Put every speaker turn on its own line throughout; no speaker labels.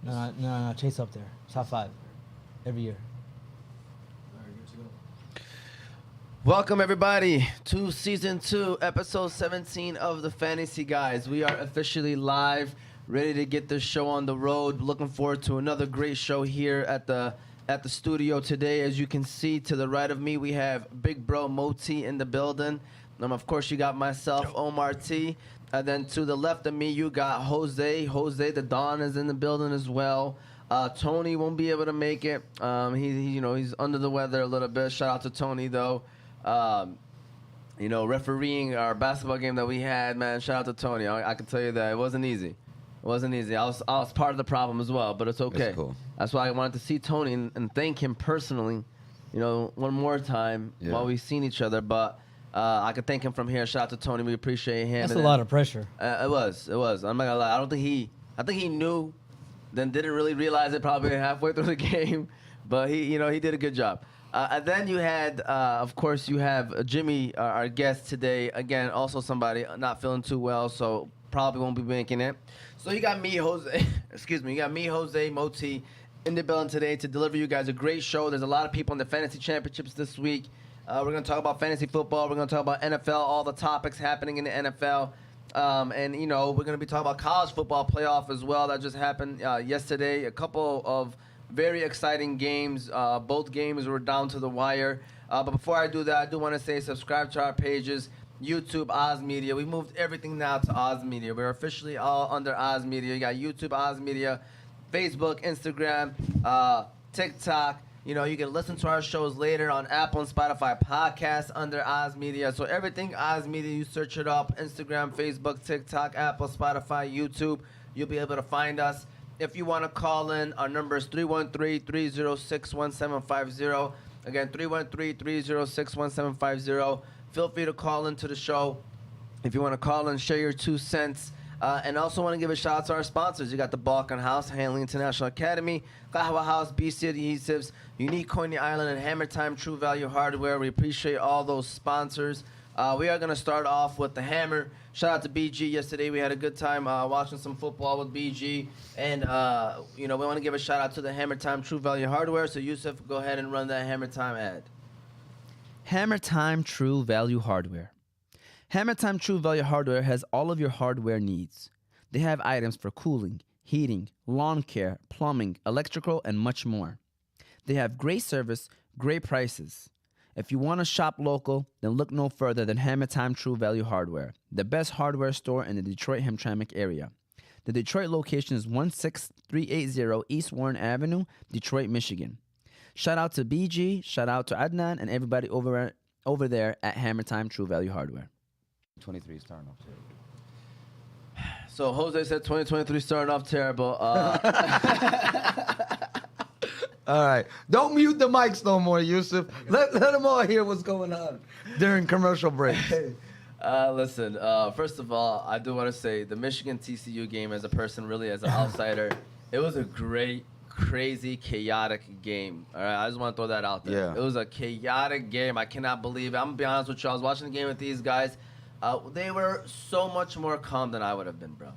No. Chase up there. Top 5 every year.
Welcome, everybody, to Season 2, Episode 17 of the Fantasy Guyz. We are officially live, ready to get this show on the road. Looking forward to another great show here at the studio today. As you can see, to the right of me, we have Big Bro Moti in the building. Of course, you got myself, Omar T. And then to the left of me, you got Jose. Jose the Don is in the building as well. Tony won't be able to make it. He's under the weather a little bit. Shout out to Tony, though. Refereeing our basketball game that we had, man. Shout out to Tony. I can tell you that it wasn't easy. It wasn't easy. I was part of the problem as well, but it's okay.
That's cool.
That's why I wanted to see Tony and thank him personally, one more time while we've seen each other. But I could thank him from here. Shout out to Tony. We appreciate him.
That's a lot of pressure.
It was. I'm not gonna lie. I think he knew, then didn't really realize it probably halfway through the game, but he did a good job. And then you had, of course, you have Jimmie, our guest today. Again, also somebody not feeling too well, so probably won't be making it. So you got me, Jose. Excuse me. You got me, Jose, Moti, in the building today to deliver you guys a great show. There's a lot of people in the fantasy championships this week. We're going to talk about fantasy football. We're going to talk about NFL, all the topics happening in the NFL. We're going to be talking about college football playoff as well. That just happened yesterday. A couple of very exciting games. Both games were down to the wire. But before I do that, I do want to say subscribe to our pages, YouTube, Oz Media. We moved everything now to Oz Media. We're officially all under Oz Media. You got YouTube, Oz Media, Facebook, Instagram, TikTok. You can listen to our shows later on Apple and Spotify podcasts under Oz Media. So everything Oz Media, you search it up, Instagram, Facebook, TikTok, Apple, Spotify, YouTube. You'll be able to find us. If you want to call in, our number is 313-306-1750. Again, 313-306-1750. Feel free to call into the show. If you want to call in, share your 2 cents. And also want to give a shout out to our sponsors. You got the Balkan House, Hanley International Academy, Kahwa House, BC Adhesives, Unique Coney Island, and Hammer Time True Value Hardware. We appreciate all those sponsors. We are going to start off with the Hammer. Shout out to BG. Yesterday we had a good time watching some football with BG. And, we want to give a shout out to the Hammer Time True Value Hardware. So, Yusuf, go ahead and run that Hammer Time ad.
Hammer Time True Value Hardware. Hammer Time True Value Hardware has all of your hardware needs. They have items for cooling, heating, lawn care, plumbing, electrical, and much more. They have great service, great prices. If you want to shop local, then look no further than Hammer Time True Value Hardware, the best hardware store in the Detroit-Hamtramck area. The Detroit location is 16380 East Warren Avenue, Detroit, Michigan. Shout out to BG, shout out to Adnan, and everybody over there at Hammer Time True Value Hardware.
23 starting off terrible.
So, Jose said 2023 starting off terrible.
All right. Don't mute the mics no more, Yusuf. Let them all hear what's going on during commercial breaks.
Listen, first of all, I do want to say the Michigan TCU game as a person, really as an outsider, it was a great, crazy, chaotic game. All right, I just want to throw that out there.
Yeah.
It was a chaotic game. I cannot believe it. I'm going to be honest with you. I was watching the game with these guys. They were so much more calm than I would have been, bro.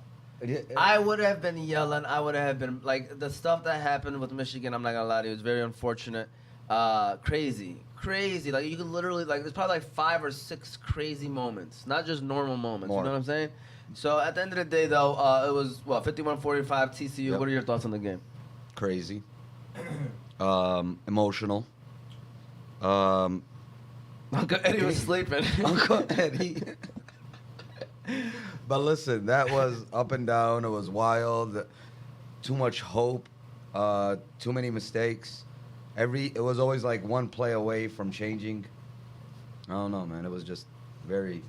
I would have been yelling. I would have been, like, the stuff that happened with Michigan, I'm not going to lie to you, it was very unfortunate. Crazy. Like, you could literally, like, there's probably like 5 or 6 crazy moments, not just normal moments.
More.
You know what I'm saying? So, at the end of the day, though, it was, 51-45 TCU.
Yep.
What are your thoughts on the game?
Crazy. Emotional.
Uncle Eddie was sleeping.
Uncle Eddie. But listen, that was up and down. It was wild. Too much hope. Too many mistakes. It was always like one play away from changing. I don't know, man. It was just very.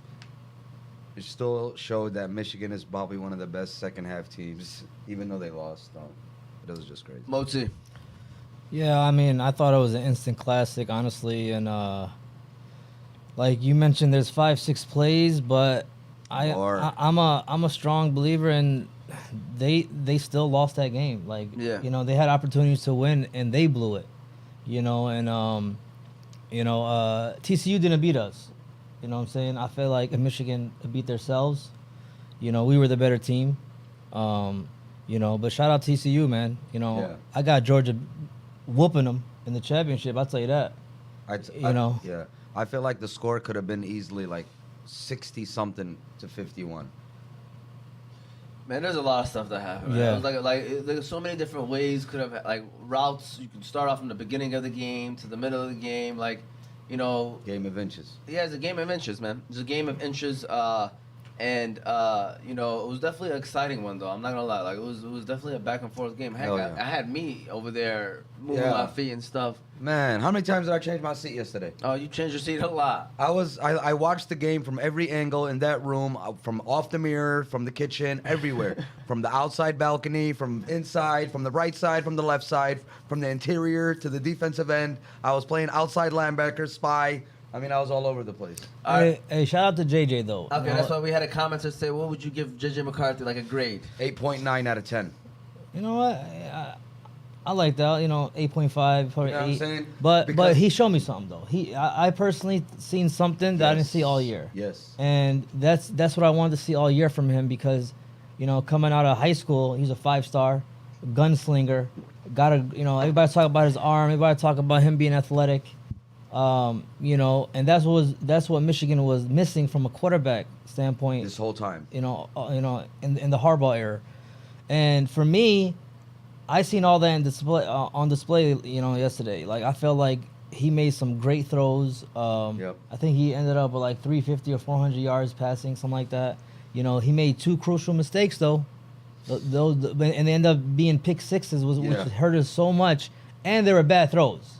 It still showed that Michigan is probably one of the best second half teams, even though they lost. It was just crazy.
Moti.
Yeah, I mean, I thought it was an instant classic, honestly, and like you mentioned, there's 5-6 plays, but I'm a strong believer in they still lost that game. Like,
Yeah.
they had opportunities to win and they blew it. And TCU didn't beat us. You know what I'm saying? I feel like if Michigan beat themselves, we were the better team. But shout out TCU, man.
Yeah.
I got Georgia whooping them in the championship. I'll tell you that.
Yeah. I feel like the score could have been easily like 60-something to 51.
Man, there's a lot of stuff that happened.
Yeah.
Man. It was like there's so many different ways could have like routes. You can start off from the beginning of the game to the middle of the game,
Game of inches.
Yeah, it's a game of inches, man. It's a game of inches, and it was definitely an exciting one though. I'm not gonna lie, like it was definitely a back and forth game. Heck,
Hell yeah.
I had me over there moving
Yeah.
my feet and stuff.
Man, how many times did I change my seat yesterday?
Oh, you changed your seat a lot.
I watched the game from every angle in that room, from off the mirror, from the kitchen, everywhere. From the outside balcony, from inside, from the right side, from the left side, from the interior to the defensive end. I was playing outside linebacker, spy. I mean, I was all over the place.
Hey, shout out to JJ though.
Okay, that's why we had a commenter say, what would you give JJ McCarthy, like a grade?
8.9 out of 10.
You know what? I like that. 8.5, probably
You know what I'm
8.
saying?
But
Because-
he showed me something though. I personally seen something that I didn't see all year.
Yes.
And that's what I wanted to see all year from him because, coming out of high school, he's a 5-star, gunslinger. Everybody talk about his arm. Everybody talk about him being athletic. And that's what Michigan was missing from a quarterback standpoint.
This whole time.
In the Harbaugh era. And for me, I seen all that on display, yesterday. Like I felt like he made some great throws.
Yep.
I think he ended up with like 350 or 400 yards passing, something like that. He made 2 crucial mistakes though. Those and they ended up being pick sixes, which hurt us so much. And they were bad throws.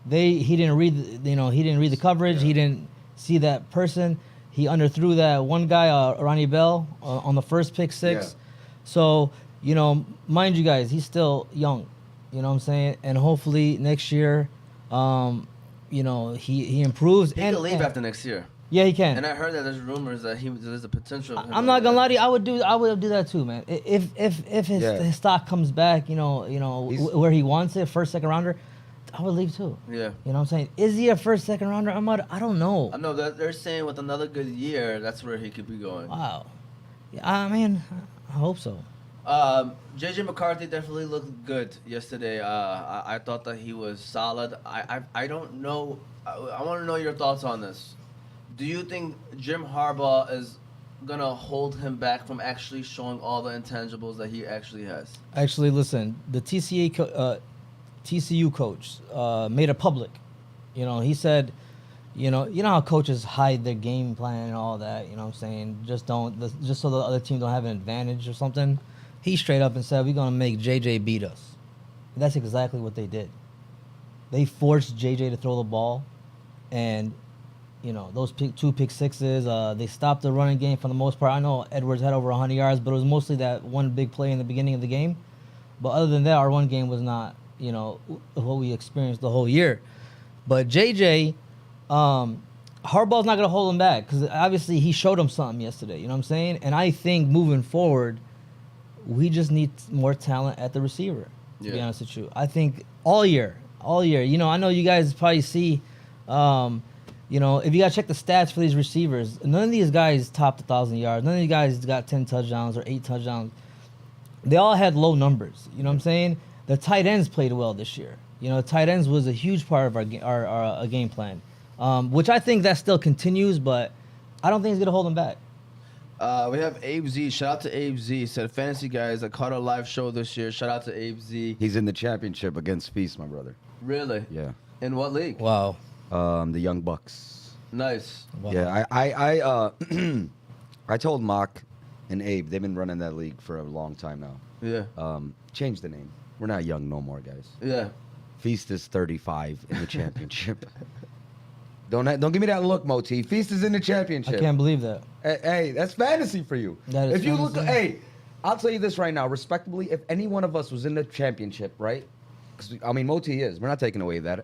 He didn't read the coverage.
Yeah.
He didn't see that person. He underthrew that one guy, Ronnie Bell, on the first pick six.
Yeah.
So, mind you guys, he's still young. You know what I'm saying? And hopefully next year, he improves.
He could leave after next year.
Yeah, he can.
And I heard that there's rumors that there's a potential. Of him
I'm not gonna lie to you. I would do that too, man. If his stock comes back, where he wants it, first, second rounder, I would leave too.
Yeah.
You know what I'm saying? Is he a first, second rounder? I don't know.
I know that they're saying with another good year, that's where he could be going.
Wow. Yeah, I hope so.
JJ McCarthy definitely looked good yesterday. I thought that he was solid. I don't know. I want to know your thoughts on this. Do you think Jim Harbaugh is gonna hold him back from actually showing all the intangibles that he actually has?
Actually, listen, the TCU coach made it public. He said, you know how coaches hide their game plan and all that. You know what I'm saying? Just so the other team don't have an advantage or something. He straight up and said, we're gonna make JJ beat us. And that's exactly what they did. They forced JJ to throw the ball, and those 2 pick sixes. They stopped the running game for the most part. I know Edwards had over 100 yards, but it was mostly that one big play in the beginning of the game. But other than that, our run game was not, what we experienced the whole year. But JJ, Harbaugh's not going to hold him back because obviously he showed him something yesterday. You know what I'm saying? And I think moving forward, we just need more talent at the receiver, to be honest with you. I think all year. I know you guys probably see, if you got to check the stats for these receivers, none of these guys topped 1,000 yards. None of these guys got 10 touchdowns or 8 touchdowns. They all had low numbers. You know what I'm saying? The tight ends played well this year. Tight ends was a huge part of our game plan, which I think that still continues, but I don't think it's going to hold them back.
We have Abe Z. Shout out to Abe Z. Said Fantasy Guyz. I caught a live show this year. Shout out to Abe Z.
He's in the championship against Feast, my brother.
Really?
Yeah.
In what league?
Wow.
The Young Bucks.
Nice.
Wow.
Yeah, I I told Mock and Abe, they've been running that league for a long time now.
Yeah.
Change the name. We're not young no more, guys.
Yeah.
Feast is 35 in the championship. Don't give me that look, Moti. Feast is in the championship.
I can't believe that.
Hey, that's fantasy for you.
That is
if you look,
fantasy.
hey, I'll tell you this right now, respectably, if any one of us was in the championship, right? Because Moti is. We're not taking away that,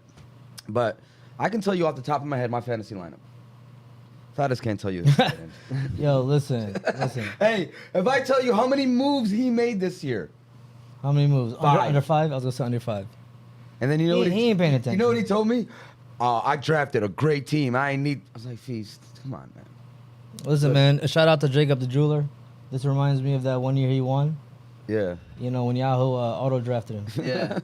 but I can tell you off the top of my head my fantasy lineup. Fattest can't tell you this.
Yo, listen.
Hey, if I tell you how many moves he made this year,
How many moves?
5.
Under 5? I was going to say under 5.
and then you know
He-
what
he ain't paying attention.
You know what he told me? I drafted a great team. I was like, Feast, come on, man.
Listen, man, a shout out to Jacob the Jeweler. This reminds me of that one year he won.
Yeah.
You know, when Yahoo auto drafted him.
Yeah.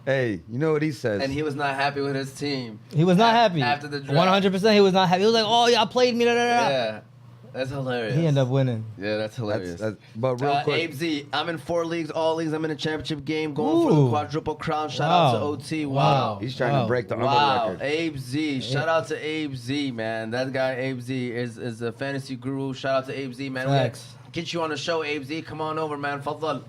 Hey, you know what he says?
And he was not happy with his team.
He was not happy.
After the draft.
100%, he was not happy. He was like, "Oh, y'all played me." Da, da, da.
Yeah. That's hilarious.
He ended up winning.
Yeah, that's hilarious.
But real quick,
Abe Z, I'm in 4 leagues, all leagues. I'm in a championship game, going for the
Ooh.
quadruple crown. Shout out to OT. Wow.
he's trying to break the Umber
Wow,
record.
Abe Z. Shout out to Abe Z, man. That guy, Abe Z, is a fantasy guru. Shout out to Abe Z, man.
Facts.
We get you on the show, Abe Z. Come on over, man. Fadal.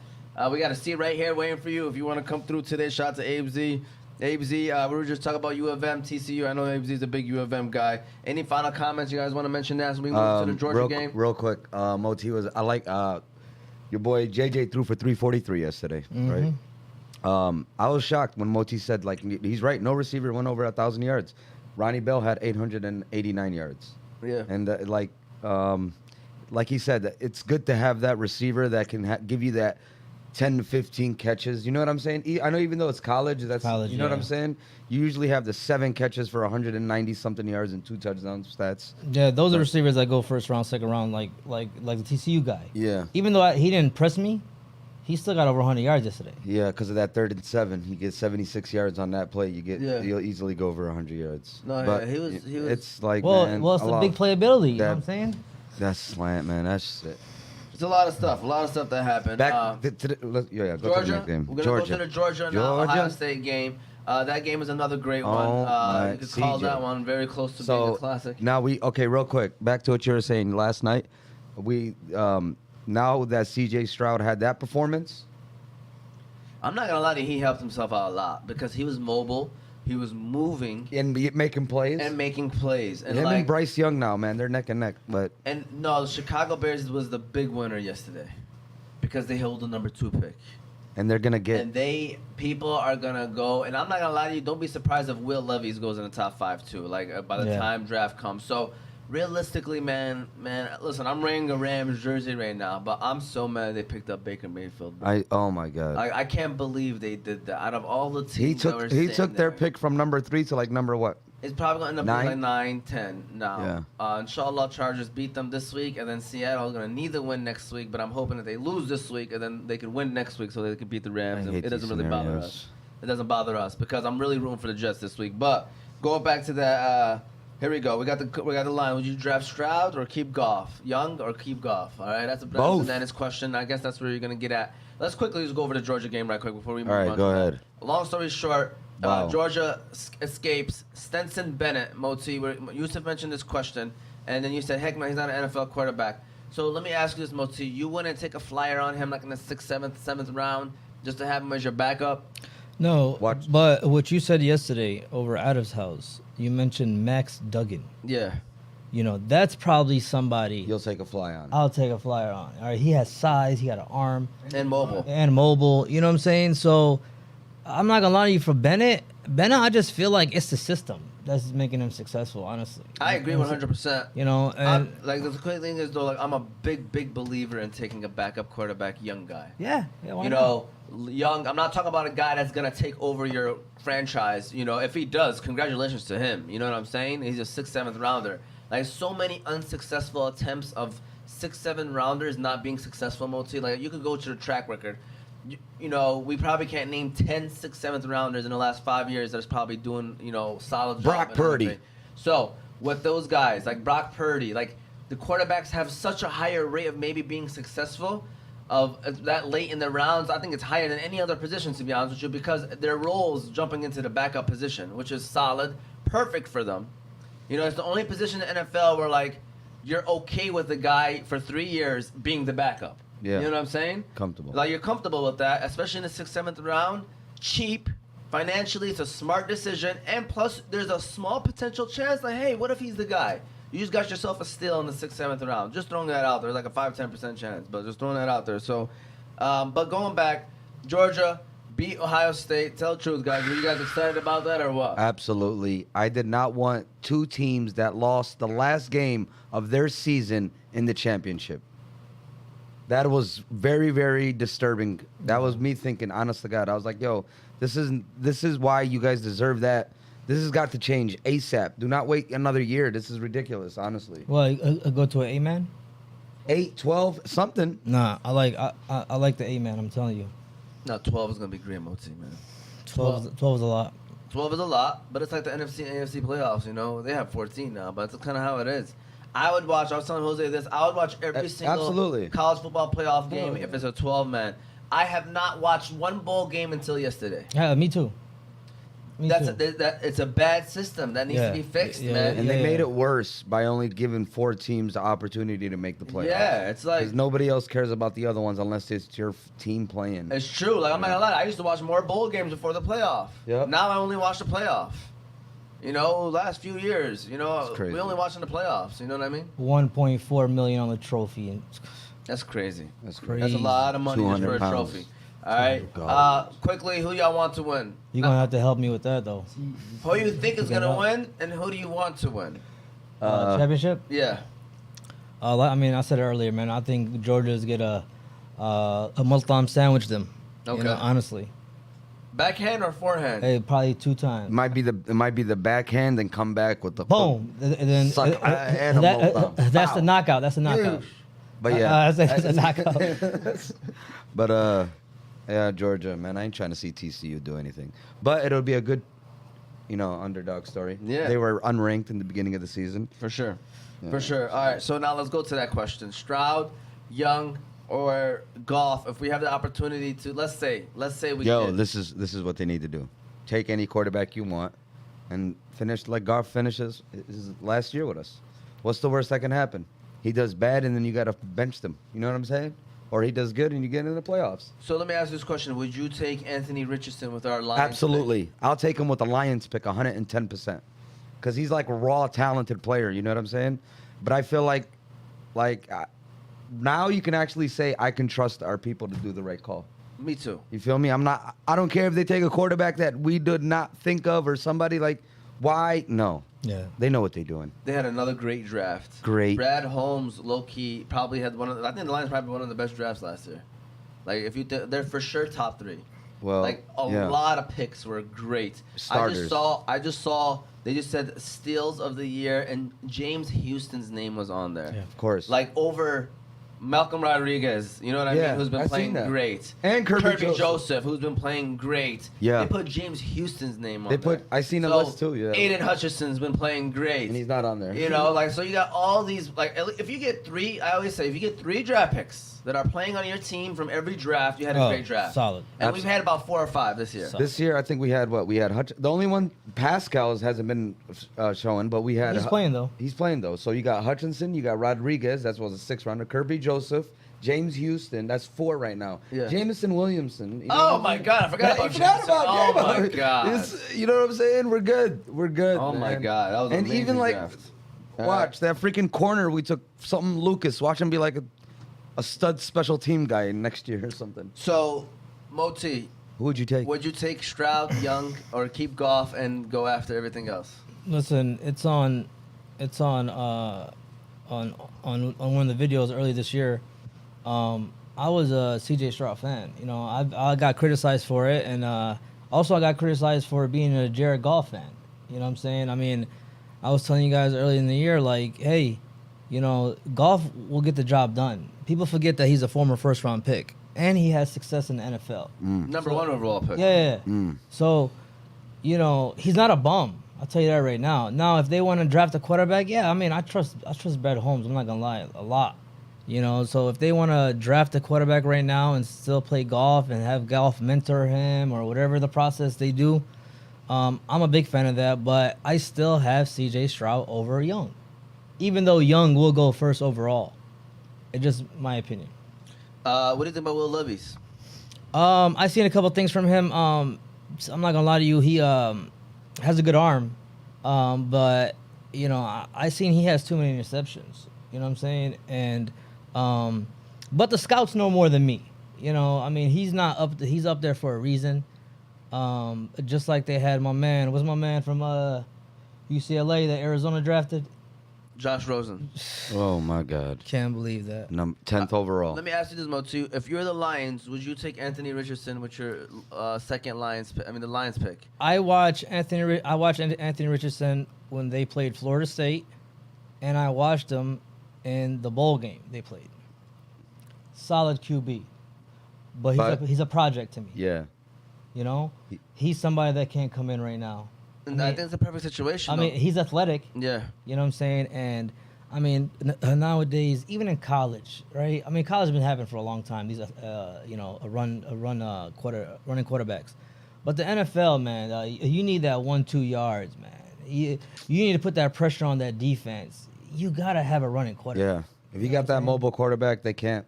We got a seat right here waiting for you. If you want to come through today, shout out to Abe Z. Abe Z, we were just talking about U of M, TCU. I know Abe Z is a big U of M guy. Any final comments you guys want to mention as we move to the Georgia game?
Real quick, Moti I like your boy JJ threw for 343 yesterday, right? I was shocked when Moti said, like, he's right, no receiver went over 1,000 yards. Ronnie Bell had 889 yards.
Yeah.
And like he said, it's good to have that receiver that can give you that 10 to 15 catches. You know what I'm saying? I know even though it's college, that's
College,
you know what
yeah.
I'm saying? You usually have the 7 catches for 190 something yards and 2 touchdowns stats.
Yeah, those are receivers that go first round, second round, like the TCU guy.
Yeah.
Even though he didn't press me, he still got over 100 yards yesterday.
Yeah, because of that 3rd and 7, he gets 76 yards on that play.
Yeah.
You'll easily go over 100 yards.
No,
But
yeah, he was.
It's like,
Well,
man,
it's the big playability. You know what I'm saying?
That's slant, man. That's just it.
It's a lot of stuff that happened.
Back to the, go to the
Georgia.
next game.
We're gonna go to the Georgia and Ohio State game. That game is another great one.
my
You could call
CJ.
that one very close to being a classic.
Now real quick, back to what you were saying last night. We now that CJ Stroud had that performance,
I'm not gonna lie to you, he helped himself out a lot because he was mobile, he was moving
and making plays,
and making plays. And
him
like,
and Bryce Young now, man, they're neck and neck. But
and no, the Chicago Bears was the big winner yesterday because they held the number 2 pick.
and they're gonna get.
And people are gonna go, and I'm not gonna lie to you, don't be surprised if Will Levis goes in the top 5 too. Like by the time draft comes. So realistically, man, listen, I'm wearing a Rams jersey right now, but I'm so mad they picked up Baker Mayfield. Bro.
Oh my God.
I can't believe they did that. Out of all the teams,
He took their pick from number 3 to like number what?
It's probably gonna end up being
9?
like 9-10 now. Inshallah, Chargers beat them this week, and then Seattle's gonna need to win next week. But I'm hoping that they lose this week, and then they can win next week, so they can beat the Rams. And it doesn't really bother us. It doesn't bother us because I'm really rooting for the Jets this week. But going back to that, here we go. We got the line. Would you draft Stroud or keep Goff? Young or keep Goff? All right, that's a bananas question. I guess that's where you're gonna get at. Let's quickly just go over the Georgia game right quick before we move on.
All right, go ahead.
Long story short.
Wow.
Georgia escapes Stenson Bennett. Moti, Yusuf mentioned this question, and then you said, heck, man, he's not an NFL quarterback. So let me ask you this, Moti. You wouldn't take a flyer on him like in the 6th, 7th round just to have him as your backup?
No, but what you said yesterday over Adam's house, you mentioned Max Duggan.
Yeah.
You know, that's probably somebody
You'll take a fly on.
I'll take a flyer on. All right, he has size, he got an arm.
And mobile.
You know what I'm saying? So I'm not gonna lie to you, for Bennett, I just feel like it's the system that's making him successful, honestly.
I agree 100%.
You know, and
like the quick thing is though, like I'm a big believer in taking a backup quarterback, young guy.
yeah, why
You
not?
know, young. I'm not talking about a guy that's gonna take over your franchise. You know, if he does, congratulations to him. You know what I'm saying? He's a 6th, 7th rounder. Like so many unsuccessful attempts of 6, 7 rounders not being successful. Moti, like you could go to the track record. You know, we probably can't name 10 6th, 7th rounders in the last 5 years that's probably doing, you know, solid job.
Brock Purdy.
So with those guys, like Brock Purdy, like the quarterbacks have such a higher rate of maybe being successful of that late in the rounds. I think it's higher than any other position, to be honest with you, because their roles jumping into the backup position, which is solid, perfect for them. You know, it's the only position in the NFL where, like, you're okay with the guy for 3 years being the backup.
Yeah.
You know what I'm saying?
Comfortable.
Like, you're comfortable with that, especially in the 6th, 7th round. Cheap. Financially, it's a smart decision. And plus, there's a small potential chance, like, hey, what if he's the guy? You just got yourself a steal in the 6th, 7th round. Just throwing that out there. Like a 5-10% chance, but just throwing that out there. So, but going back, Georgia beat Ohio State. Tell the truth, guys. Were you guys excited about that or what?
Absolutely. I did not want 2 teams that lost the last game of their season in the championship. That was very, very disturbing. That was me thinking, honest to God. I was like, yo, this is why you guys deserve that. This has got to change ASAP. Do not wait another year. This is ridiculous, honestly.
Well, go to an A-man?
8, 12, something.
Nah, I like the 8 man. I'm telling you,
No, 12 is gonna be great, Moti, man.
12 is a lot.
12 is a lot, but it's like the NFC and AFC playoffs, you know? They have 14 now, but that's kind of how it is. I was telling Jose this, I would watch every single
Absolutely.
college football playoff game
Yeah.
if it's a 12-man. I have not watched one bowl game until yesterday.
Yeah, me too.
It's a bad system that needs to be fixed, man.
And they made it worse by only giving 4 teams the opportunity to make the playoffs.
Yeah, it's like...
Because nobody else cares about the other ones unless it's your team playing.
It's true. Like, I'm not gonna lie. I used to watch more bowl games before the playoff.
Yep.
Now I only watch the playoff. You know, last few years, you know,
It's crazy.
we only watching the playoffs. You know what I mean?
1.4 million on the trophy. And
That's crazy.
That's
crazy.
That's a lot of money just for a
200
trophy.
pounds.
All right.
God.
Quickly, who y'all want to win?
you're gonna have to help me with that though.
Who you think is gonna
up.
win, and who do you want to win?
Championship.
Yeah.
I mean, I said it earlier, man. I think Georgia's get a multi sandwich them.
Okay.
You know, honestly,
Backhand or forehand?
hey, probably 2 times.
It might be the backhand and come back with the
Boom. And then
Suck, and a multi.
that's the
Pow.
knockout. That's the knockout.
But yeah,
That's a knockout.
but yeah, Georgia, man, I ain't trying to see TCU do anything. But it'll be a good, underdog story.
Yeah.
They were unranked in the beginning of the season.
For sure.
Yeah.
For sure. All right, so now let's go to that question. Stroud, Young, or Goff, if we have the opportunity to, let's say we did.
This is what they need to do. Take any quarterback you want and finish like Goff finishes his last year with us. What's the worst that can happen? He does bad and then you got to bench them. You know what I'm saying? Or he does good and you get in the playoffs.
So let me ask you this question. Would you take Anthony Richardson with our Lions?
Absolutely. I'll take him with the Lions pick 110%. Because he's like a raw, talented player. You know what I'm saying? But I feel like now you can actually say I can trust our people to do the right call.
Me too.
You feel me? I don't care if they take a quarterback that we did not think of or somebody like, why? No.
Yeah.
They know what they're doing.
They had another great draft.
Great.
Brad Holmes, low-key, probably had I think the Lions probably one of the best drafts last year. Like, if they're for sure top 3.
Well,
Like, a lot of picks were great.
Starters.
I just saw, they just said steals of the year, and James Houston's name was on there.
Yeah.
Of course.
Like, over Malcolm Rodriguez, you know what I
Yeah,
mean? Who's been
I've
playing
seen that.
great.
And Kirby
Joseph, who's been playing great.
Yeah.
They put James Houston's name on
They
there.
put- I seen a
So,
list too, yeah.
Aiden Hutchinson's been playing great.
and he's not on there.
You know, like, so you got all these, like, if you get 3, I always say, if you get 3 draft picks that are playing on your team from every draft, you had a great draft.
Solid.
And we've had about 4 or 5 this year.
Solid.
This year, I think we had what? We had the only one, Pascal's hasn't been showing, but we had.
He's playing though.
He's playing though. So you got Hutchinson, you got Rodriguez, that was a 6th rounder, Kirby Joseph, James Houston, that's 4 right now.
Yeah.
Jamison Williamson.
Oh, my God, I forgot about
You forgot
Jamison.
about
Oh, my
Jamison.
God.
You know what I'm saying? We're good. We're good.
Oh, my
man.
God, that was an
And even
amazing
like,
draft.
watch that freaking corner we took, something Lucas. Watch him be like a stud special team guy next year or something.
So, Moti,
Who would you take?
would you take Stroud, Young, or keep Goff and go after everything else?
Listen, it's on one of the videos early this year. I was a CJ Stroud fan. You know, I got criticized for it, and also I got criticized for being a Jared Goff fan. You know what I'm saying? I mean, I was telling you guys early in the year, like, hey, you know, Goff will get the job done. People forget that he's a former first-round pick, and he has success in the NFL.
Number 1 overall pick.
Yeah. So, you know, he's not a bum. I'll tell you that right now. Now, if they want to draft a quarterback, yeah, I mean, I trust Brad Holmes. I'm not gonna lie, a lot. You know, so if they want to draft a quarterback right now and still play Goff and have Goff mentor him or whatever the process they do, I'm a big fan of that. But I still have C.J. Stroud over Young, even though Young will go first overall. It's just my opinion.
What do you think about Will Levis?
I seen a couple things from him. I'm not gonna lie to you. He has a good arm, but you know, I seen he has too many interceptions. You know what I'm saying? And but the scouts know more than me. You know, I mean, he's not up. He's up there for a reason. Just like they had my man. What's my man from UCLA that Arizona drafted?
Josh Rosen.
Oh my God.
Can't believe that.
10th overall.
Let me ask you this, Motu. If you're the Lions, would you take Anthony Richardson with your the Lions pick?
I watched Anthony Richardson when they played Florida State, and I watched them in the bowl game they played. solid QB, but he's a project to me.
Yeah.
You know, he's somebody that can't come in right now.
And I think it's a perfect situation.
I mean, he's athletic.
Yeah.
You know what I'm saying? And I mean, nowadays, even in college, right? I mean, college has been happening for a long time. These, running quarterbacks. But the NFL, man, you need that 1-2 yards, man. You need to put that pressure on that defense. You gotta have a running quarterback.
Yeah. If you got that mobile quarterback, they can't.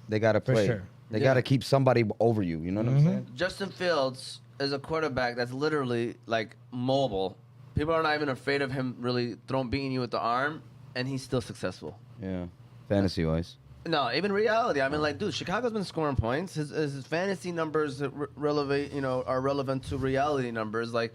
They gotta play.
sure.
They gotta keep somebody over you. You know what I'm saying?
Justin Fields is a quarterback that's literally like mobile. People are not even afraid of him really beating you with the arm, and he's still successful.
Yeah. Fantasy wise.
No, even reality. I mean, like, dude, Chicago's been scoring points. His fantasy numbers are relevant to reality numbers. Like,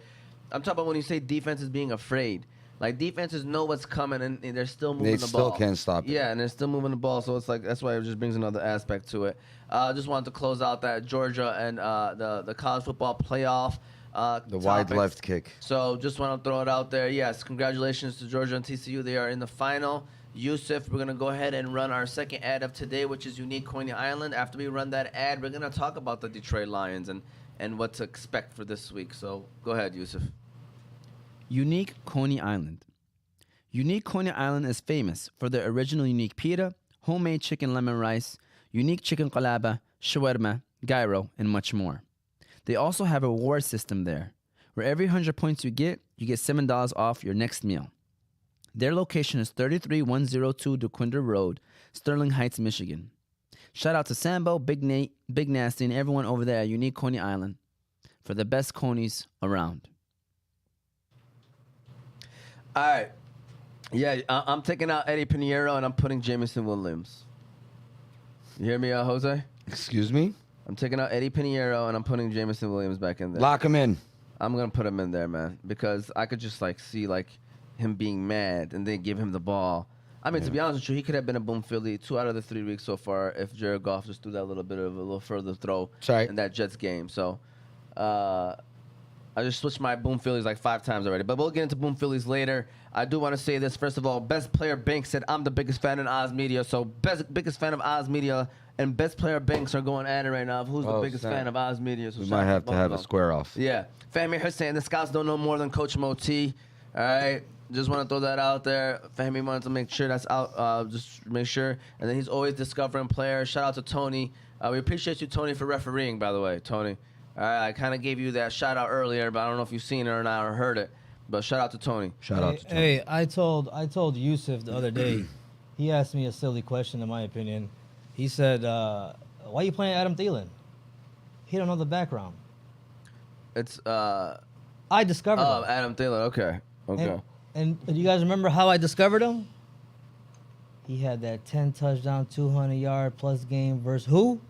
I'm talking about when you say defense is being afraid. Like, defenses know what's coming, and they're still moving the ball.
They still can't stop it.
Yeah, and they're still moving the ball. So it's like that's why it just brings another aspect to it. Just wanted to close out that Georgia and the college football playoff.
The wide left kick.
So just want to throw it out there. Yes, congratulations to Georgia and TCU. They are in the final. Yusuf, we're going to go ahead and run our second ad of today, which is Unique Coney Island. After we run that ad, we're going to talk about the Detroit Lions and what to expect for this week. So go ahead, Yusuf.
Unique Coney Island. Unique Coney Island is famous for their original unique pita, homemade chicken lemon rice, unique chicken qalaba, shawarma, gyro, and much more. They also have a reward system there, where every 100 points you get $7 off your next meal. Their location is 33102 DeQuinder Road, Sterling Heights, Michigan. Shout out to Sambo, Big Nate, Big Nasty, and everyone over there at Unique Coney Island for the best conies around.
All right. Yeah, I'm taking out Eddie Pinheiro and I'm putting Jameson Williams. You hear me, Jose?
Excuse me?
I'm taking out Eddie Pinheiro and I'm putting Jameson Williams back in there.
Lock him in.
I'm going to put him in there, man, because I could just see him being mad and then give him the ball. I mean, to be honest with you, he could have been a boom Philly 2 out of the 3 weeks so far if Jared Goff just threw that little bit of a little further throw in that Jets game. So I just switched my boom Phillies 5 times already. But we'll get into boom Phillies later. I do want to say this. First of all, Best Player Bank said, I'm the biggest fan of Oz Media. So biggest fan of Oz Media and Best Player Banks are going at it right now. Who's the biggest fan of Oz Media? So
we might have to have a square off.
Yeah. Fahmi Hussein, the scouts don't know more than Coach Moti. All right. Just want to throw that out there. Fahmi wanted to make sure that's out. Just make sure. And then he's always discovering players. Shout out to Tony. We appreciate you, Tony, for refereeing, by the way, Tony. All right, I kind of gave you that shout out earlier, but I don't know if you've seen it or not or heard it. But shout out to Tony.
Shout out to Tony.
Hey, I told Yusuf the other day. He asked me a silly question, in my opinion. He said, "Why are you playing Adam Thielen? He don't know the background."
It's
I discovered him.
Adam Thielen. Okay.
And you guys remember how I discovered him? He had that 10 touchdown, 200-yard plus game versus who?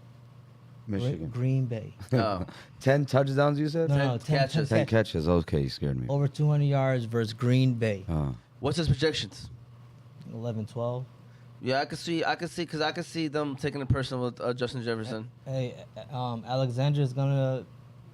Michigan.
Green Bay.
10 touchdowns, you said?
No, 10
catches.
10 catches. Okay, you scared me.
Over 200 yards versus Green Bay.
What's his projections?
11, 12.
Yeah, I can see them taking it personal with Justin Jefferson.
Hey, Alexander's gonna.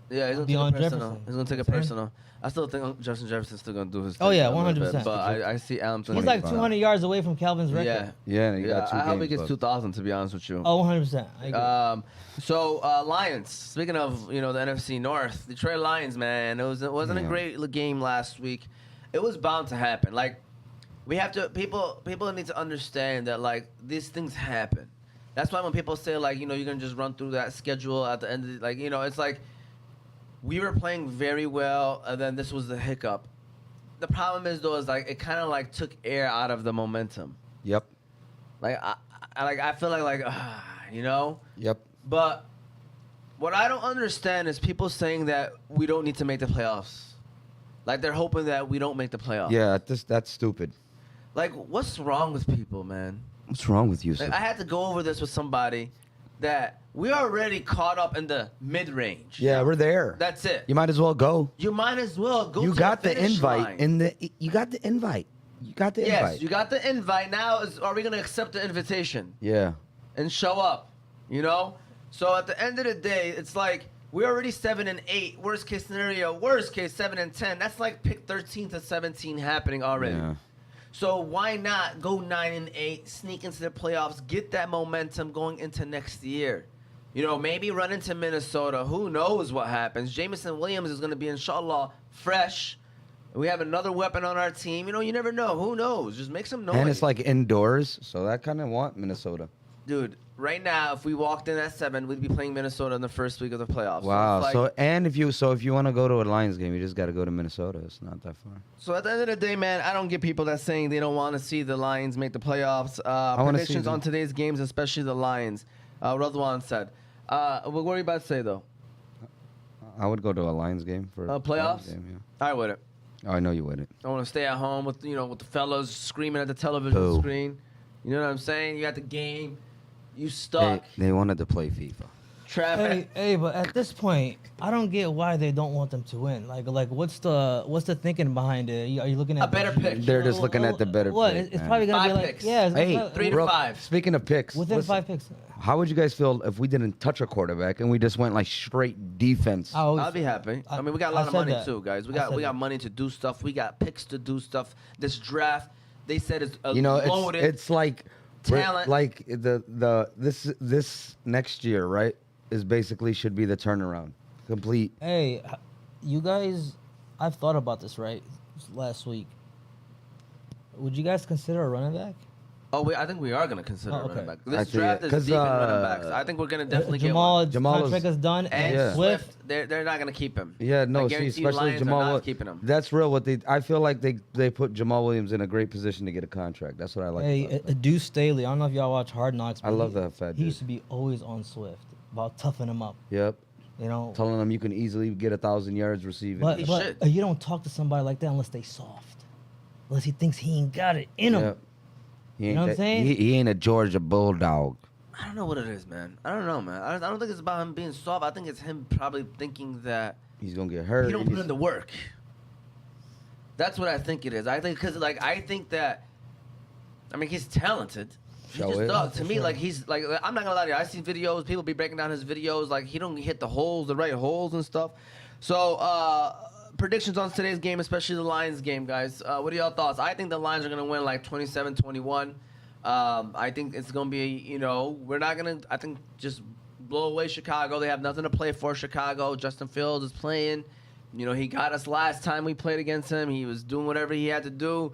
Yeah, he's gonna
be
take
on
it personal.
Jefferson.
He's gonna take it personal. I still think Justin Jefferson's still gonna do his thing.
Oh, yeah,
a little
100%.
bit, But I see Adam.
He's like 200 yards away from Calvin's record.
Yeah.
Yeah, and he got 2
I hope he
games
gets 2,000. To be honest with you.
Oh, 100%. I agree.
So Lions. Speaking of the NFC North, Detroit Lions, man, it wasn't a great game last week. It was bound to happen. We have to people need to understand that these things happen. That's why when people say you're gonna just run through that schedule at the end of it's like we were playing very well and then this was the hiccup. The problem is though it kind of took air out of the momentum.
Yep.
I feel
Yep.
But what I don't understand is people saying that we don't need to make the playoffs. They're hoping that we don't make the playoffs.
Yeah, that's stupid.
What's wrong with people, man?
What's wrong with you, sir?
I had to go over this with somebody that we already caught up in the mid-range.
Yeah, we're there.
That's it.
You might as well go.
You might as well go.
You
to
got the
finish
invite
line.
you got the invite. You got the
Yes,
invite.
you got the invite. Now, are we going to accept the invitation?
Yeah.
And show up, So at the end of the day, it's we're already 7-8. Worst case scenario, 7-10. That's pick 13 to 17 happening already.
Yeah.
So why not go 9-8, sneak into the playoffs, get that momentum going into next year? You know, maybe run into Minnesota. Who knows what happens? Jameson Williams is going to be, inshallah, fresh. We have another weapon on our team. You know, you never know. Who knows? Just make some noise.
And it's like indoors, so that kind of want Minnesota.
Dude, right now, if we walked in at 7, we'd be playing Minnesota in the first week of the playoffs.
Wow.
So, it's like,
If you want to go to a Lions game, you just got to go to Minnesota. It's not that far.
so at the end of the day, man, I don't get people that saying they don't want to see the Lions make the playoffs.
wanna see
Predictions
them.
on today's games, especially the Lions. Radwan said. What were you about to say, though?
I would go to a Lions game for a
Playoffs?
Game,
I wouldn't.
yeah. Oh, I know you wouldn't.
I want to stay at home with the fellas screaming at the television
Boo.
screen. You know what I'm saying? You got the game. You stuck.
They wanted to play FIFA.
Traffic.
Hey, but at this point, I don't get why they don't want them to win. Like, what's the thinking behind it? Are you looking at
A better pick.
They're just looking at the better
What?
pick,
It's
man.
probably gonna
5
be like
picks.
yeah. It's
Hey,
gonna-
3 to
bro,
5.
Speaking of picks,
within
listen,
5 picks.
how would you guys feel if we didn't touch a quarterback and we just went like straight defense?
I'll be happy. I mean, we got a lot of
said
money
that.
too, guys. We
I
got
said
we got
that.
money to do stuff. We got picks to do stuff. This draft, they said is
You know,
loaded.
it's like we're-
Talent.
like this next year, right? Is basically should be the turnaround, complete.
Hey, you guys, I've thought about this right last week. Would you guys consider a running back?
I think we are gonna consider
Oh,
a running
okay.
back.
I
This
see
draft
it.
is
'Cause,
deep in running backs. I think we're gonna definitely get one.
Jamal
contract
is-
is done,
And
Yeah.
Swift, they're not gonna keep him.
Yeah, no,
I
see,
guarantee you
especially
Lions are
Jamal.
not keeping him.
That's real. I feel like they put Jamal Williams in a great position to get a contract. That's what I like.
Hey,
about that.
Deuce Staley. I don't know if y'all watch Hard Knocks.
I
but
love
he-
that fat
He
dude.
used to be always on Swift about toughing him up.
Yep.
You know,
Telling them you can easily get 1,000 yards receiving.
but,
He
but
should.
you don't talk to somebody like that unless they soft, unless he thinks he ain't got it in him.
Yep. He ain't
know what I'm saying?
He ain't a Georgia Bulldog.
I don't know what it is, man. I don't know, man. I don't think it's about him being soft. I think it's him probably thinking that
He's gonna get hurt.
he don't put
He's-
in the work. That's what I think it is. I think because I think that, I mean, he's talented. He
Show
just
it.
does. To
For
me,
sure.
like he's like I'm not gonna lie to you. I see videos, people be breaking down his videos, like he don't hit the holes, the right holes and stuff. So predictions on today's game, especially the Lions game, guys. What are y'all thoughts? I think the Lions are gonna win like 27-21. I think it's gonna be, we're not gonna. I think just blow away Chicago. They have nothing to play for. Chicago. Justin Fields is playing. He got us last time we played against him. He was doing whatever he had to do.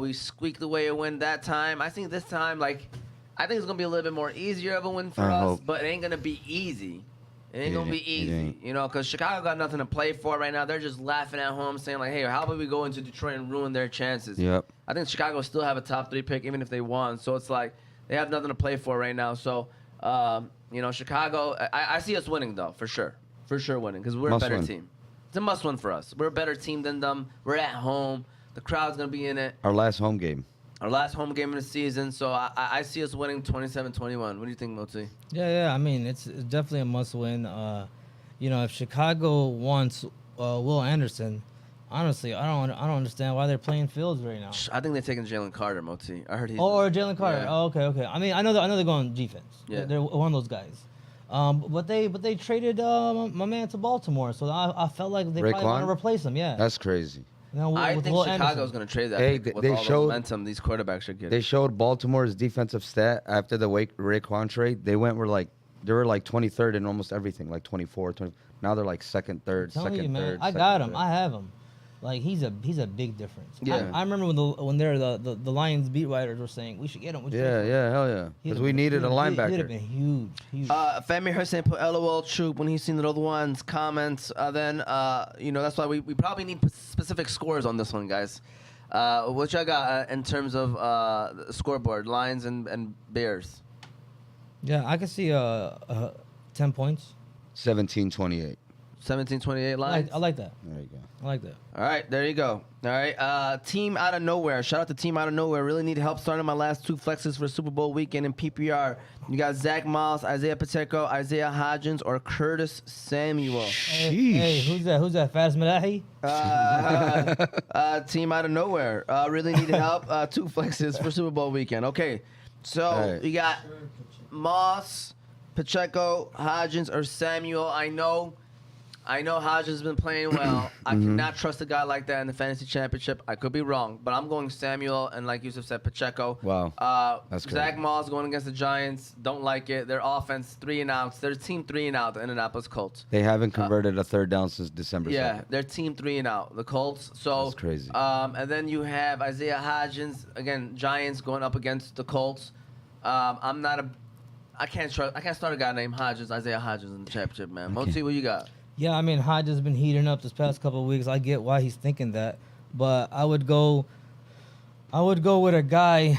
We squeaked away a win that time. I think this time, I think it's gonna be a little bit more easier of a win for
I
us,
hope.
but it ain't gonna be easy. It ain't
It
gonna be
ain't- it
easy,
ain't.
because Chicago got nothing to play for right now. They're just laughing at home, saying like, "Hey, how about we go into Detroit and ruin their chances?"
Yep.
I think Chicago still have a top 3 pick, even if they won. So it's like they have nothing to play for right now. So, Chicago, I see us winning though, for sure winning, because we're
Must
a better
win.
team. It's a must win for us. We're a better team than them. We're at home. The crowd's gonna be in it.
Our last home game.
Our last home game of the season. So I see us winning 27-21. What do you think, Moti?
Yeah. I mean, it's definitely a must-win. If Chicago wants Will Anderson, honestly, I don't understand why they're playing Fields right now.
I think they're taking Jalen Carter, Moti. I heard he's.
Or Jalen Carter.
Yeah.
Oh, okay. I mean, I know they're going defense.
Yeah.
They're one of those guys. But they traded my man to Baltimore, so I felt like they probably want
Raekwon?
to replace him. Yeah.
That's crazy.
I
with
think
Will
Chicago's
Anderson.
going to trade that
Hey,
pick with
they
all the
showed-
momentum these quarterbacks are getting.
They showed Baltimore's defensive stat after the Raekwon trade. They were like 23rd in almost everything, like 24, 20. Now they're like second, third,
I'm telling
second,
you, man,
third.
I
second,
got him.
third.
I have him. Like he's a big difference.
Yeah.
I remember when the Lions beat writers were saying we should get him.
Yeah, hell yeah. Because we needed a
He'd have
linebacker.
been huge.
Femi Hussein put LOL troop when he's seen the other one's comments. That's why we probably need specific scores on this one, guys. What y'all got in terms of the scoreboard, Lions and Bears?
Yeah, I can see 10 points.
17-28.
17-28 Lions.
I like that.
There you go.
I like that.
All right, there you go. All right, Team Out of Nowhere. Shout out to Team Out of Nowhere. Really need help starting my last 2 flexes for Super Bowl weekend in PPR. You got Zach Moss, Isaiah Pacheco, Isaiah Hodgins, or Curtis Samuel.
Hey, who's that? Who's that? Faz Madahi?
Team Out of Nowhere. Really needed help. 2 flexes for Super Bowl weekend. Okay, so
All right.
you got Moss, Pacheco, Hodgins, or Samuel. I know I know Hodges has been playing well. I cannot trust a guy like that in the fantasy championship. I could be wrong, but I'm going Samuel and, like Yusuf said, Pacheco.
Wow. That's
Zach
crazy.
Moss going against the Giants. Don't like it. Their offense 3 and outs. Their team 3 and out. The Indianapolis Colts.
They haven't converted a third down since December 2nd.
Yeah, their team 3 and out. The Colts. So
That's crazy.
And then you have Isaiah Hodgins again. Giants going up against the Colts. I can't start a guy named Hodgins, Isaiah Hodgins in the championship, man. Moti, what you got?
Yeah, I mean, Hodges has been heating up this past couple of weeks. I get why he's thinking that, but I would go with a guy.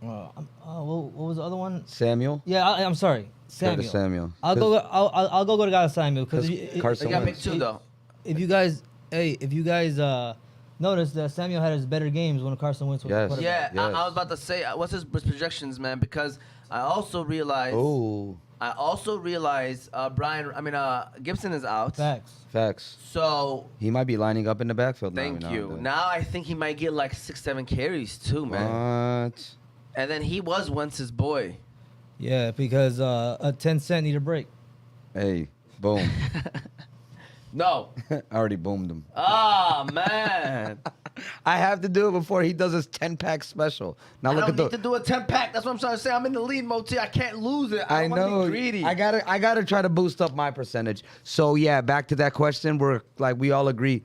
What was the other one?
Samuel?
Yeah, I'm sorry, Samuel.
Curtis Samuel.
I'll go with a guy with Samuel because
Carson
You got
Wentz.
pick 2 though.
if you guys noticed that Samuel had his better games when Carson Wentz was
Yes.
quarterback.
Yeah,
Yes.
I was about to say, what's his projections, man? Because I also realized.
Oh,
Gibson is out.
facts.
So
He might be lining up in the backfield now.
thank
every
you.
now and then.
Now I think he might get like 6-7 carries too, man.
What?
And then he was Wentz's boy.
Yeah, because a 10 cent need a break.
Hey, boom.
No.
I already boomed him.
Ah, man.
I have to do it before he does his 10-pack special. Now
I
look
don't
at
need to do a 10-pack. That's what I'm trying to say. I'm in the lead, Moti. I can't lose it.
I
don't want to
know.
be greedy.
I gotta try to boost up my percentage. So yeah, back to that question. We all agree,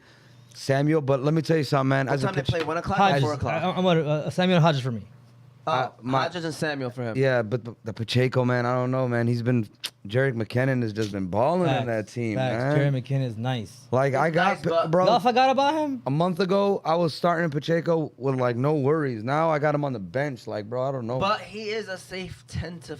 Samuel. But let me tell you something, man.
What
As a
time they
pitch-
play? 1 o'clock or
Hodges,
4 o'clock?
I'm going Samuel Hodges for me.
Hodges and Samuel for him.
Yeah, but the Pacheco, man, I don't know, man. Jerick McKinnon has just been balling in that team, man.
Jerry McKinnon is nice.
Like I got,
nice, but-
bro.
Y'all forgot about him?
A month ago, I was starting Pacheco with like no worries. Now I got him on the bench, like, bro, I don't know.
But he is a safe 10 to